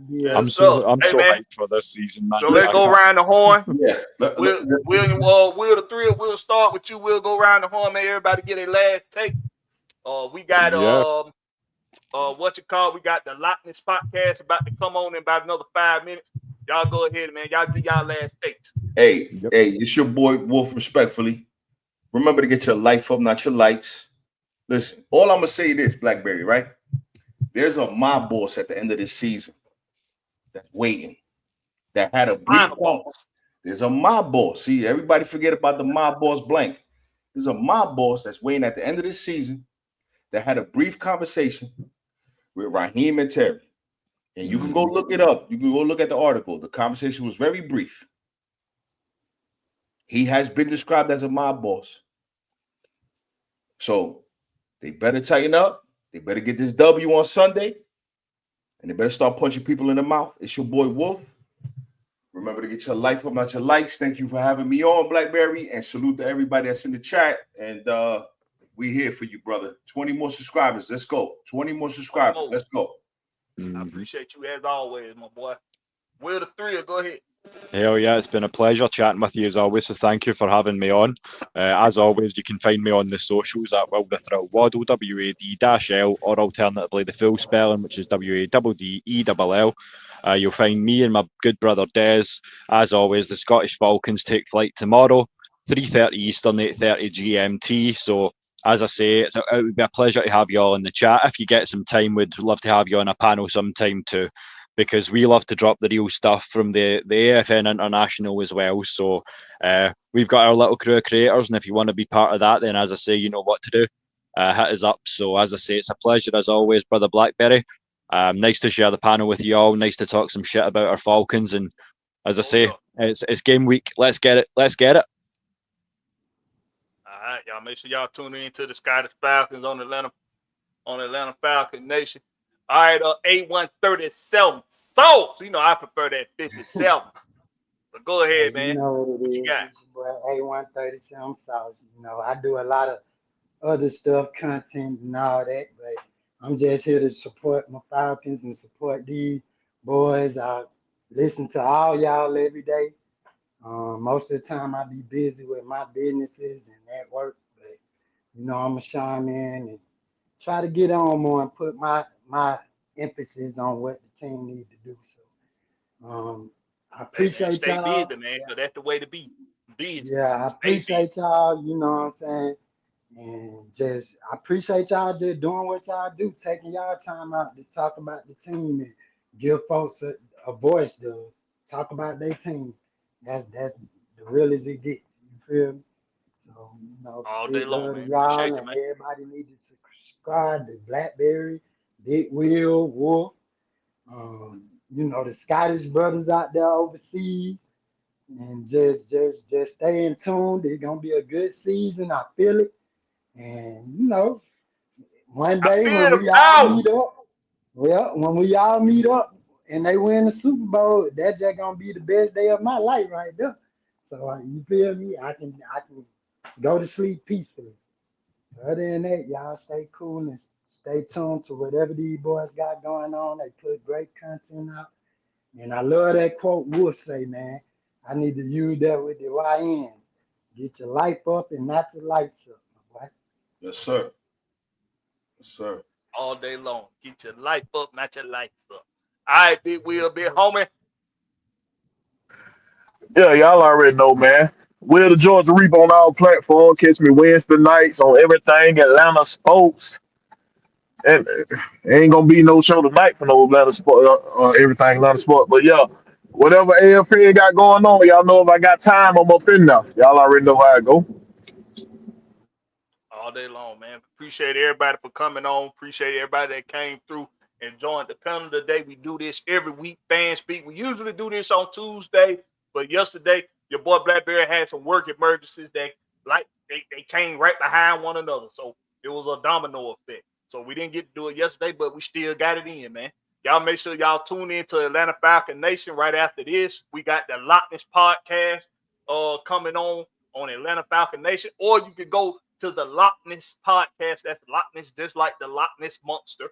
Yeah. I'm Yes, so sir. I'm Hey so man. hyped for this season, man. So let's I go can't- around the horn. Yeah. Will the 3 we'll start with you. We'll go around the horn, man. Everybody get a last take. We got Yeah. what you call? We got the Lockness podcast about to come on in about another 5 minutes. Y'all go ahead, man. Y'all get y'all last takes. Hey, Yep. hey, it's your boy Wolf. Respectfully, remember to get your life up, not your likes. Listen, all I'm gonna say this, Blackberry, right? There's a mob boss at the end of this season that's waiting. That had a brief. Final boss. There's a mob boss. See, everybody forget about the mob boss blank. There's a mob boss that's waiting at the end of this season that had a brief conversation with Raheem and Terry. And you can go look it up. You can go look at the article. The conversation was very brief. He has been described as a mob boss. So they better tighten up. They better get this W on Sunday. And they better start punching people in the mouth. It's your boy Wolf. Remember to get your life up, not your likes. Thank you for having me on, Blackberry. And salute to everybody that's in the chat. And we here for you, brother. 20 more subscribers. Let's go. 20 more subscribers. Let's go. I appreciate you as always, my boy. Will the 3 go ahead. Hell yeah, it's been a pleasure chatting with you as always. So thank you for having me on. As always, you can find me on the socials at Will the Thrill Waddle, WAD-L, or alternatively the full spelling, which is WADDELL. You'll find me and my good brother Des. As always, the Scottish Falcons take flight tomorrow, 3:30 Eastern, 8:30 GMT. So as I say, it would be a pleasure to have you all in the chat. If you get some time, we'd love to have you on a panel sometime too, because we love to drop the real stuff from the AFN International as well. So we've got our little crew of creators, and if you want to be part of that, then as I say, you know what to do. Hit us up. So as I say, it's a pleasure as always, brother Blackberry. Nice to share the panel with you all. Nice to talk some shit about our Falcons. And as I say, it's game week. Let's get it. Let's get it. All right, y'all. Make sure y'all tune in to the Scottish Falcons on Atlanta Falcon Nation. All right, A137 Sauce. You know I prefer that 57. But go ahead, man. You know what it What you is. got? It's your boy A137 Sauce. You know, I do a lot of other stuff, content and all that, but I'm just here to support my Falcons and support these boys. I listen to all y'all every day. Most of the time I be busy with my businesses and at work, but you know, I'm gonna chime in and try to get on more and put my emphasis on what the team need to do. So I Hey, man, appreciate stay y'all. busy, man, because that's the way to be. Busy. Yeah, I Stay busy. appreciate y'all, you know what I'm saying? And just I appreciate y'all just doing what y'all do, taking y'all time out to talk about the team and give folks a voice to talk about their team. That's the real as it gets. You feel me? So, you know, All day big long, love to man. y'all Appreciate you, and man. everybody need to subscribe to Blackberry, Big Will, Wolf, you know, the Scottish brothers out there overseas. And just stay in tune. It's gonna be a good season. I feel it. And you know, one I day feel when the we all power. meet up, well, when we all meet up and they win the Super Bowl, that's just gonna be the best day of my life right there. So you feel me? I can go to sleep peacefully. Other than that, y'all stay cool and stay tuned to whatever these boys got going on. They put great content out. And I love that quote Wolf say, man. I need to use that with the YNs. Get your life up and not your lights up. Right? Yes, sir. Yes, sir. All day long. Get your life up, not your lights up. All right, Big Will, big homie. Yeah, y'all already know, man. Will the Georgia Reap on our platform. Catch me Wednesday nights on everything Atlanta sports. And ain't gonna be no show tonight for no Atlanta sport, everything Atlanta sport. But yeah, whatever AFL got going on, y'all know if I got time, I'm up in there. Y'all already know how I go. All day long, man. Appreciate everybody for coming on. Appreciate everybody that came through and joined the panel today. We do this every week, fan speak. We usually do this on Tuesday, but yesterday your boy Blakberry had some work emergencies that they came right behind one another. So it was a domino effect. So we didn't get to do it yesterday, but we still got it in, man. Y'all make sure y'all tune in to Atlanta Falcon Nation right after this. We got the Lockness podcast coming on Atlanta Falcon Nation, or you could go to the Loch Ness podcast. That's Loch Ness, just like the Loch Ness Monster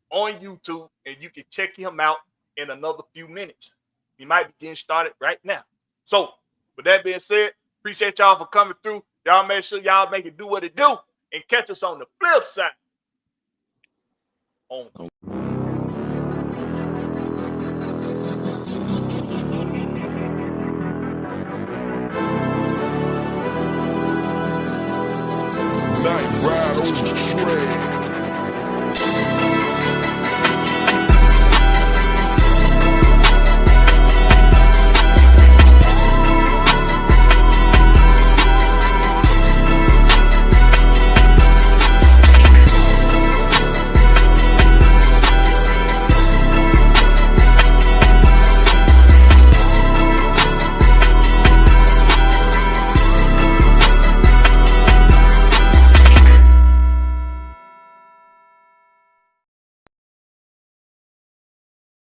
on YouTube, and you can check him out in another few minutes. He might be getting started right now. So, with that being said, appreciate y'all for coming through. Y'all make sure y'all make it do what it do, and catch us on the flip side. On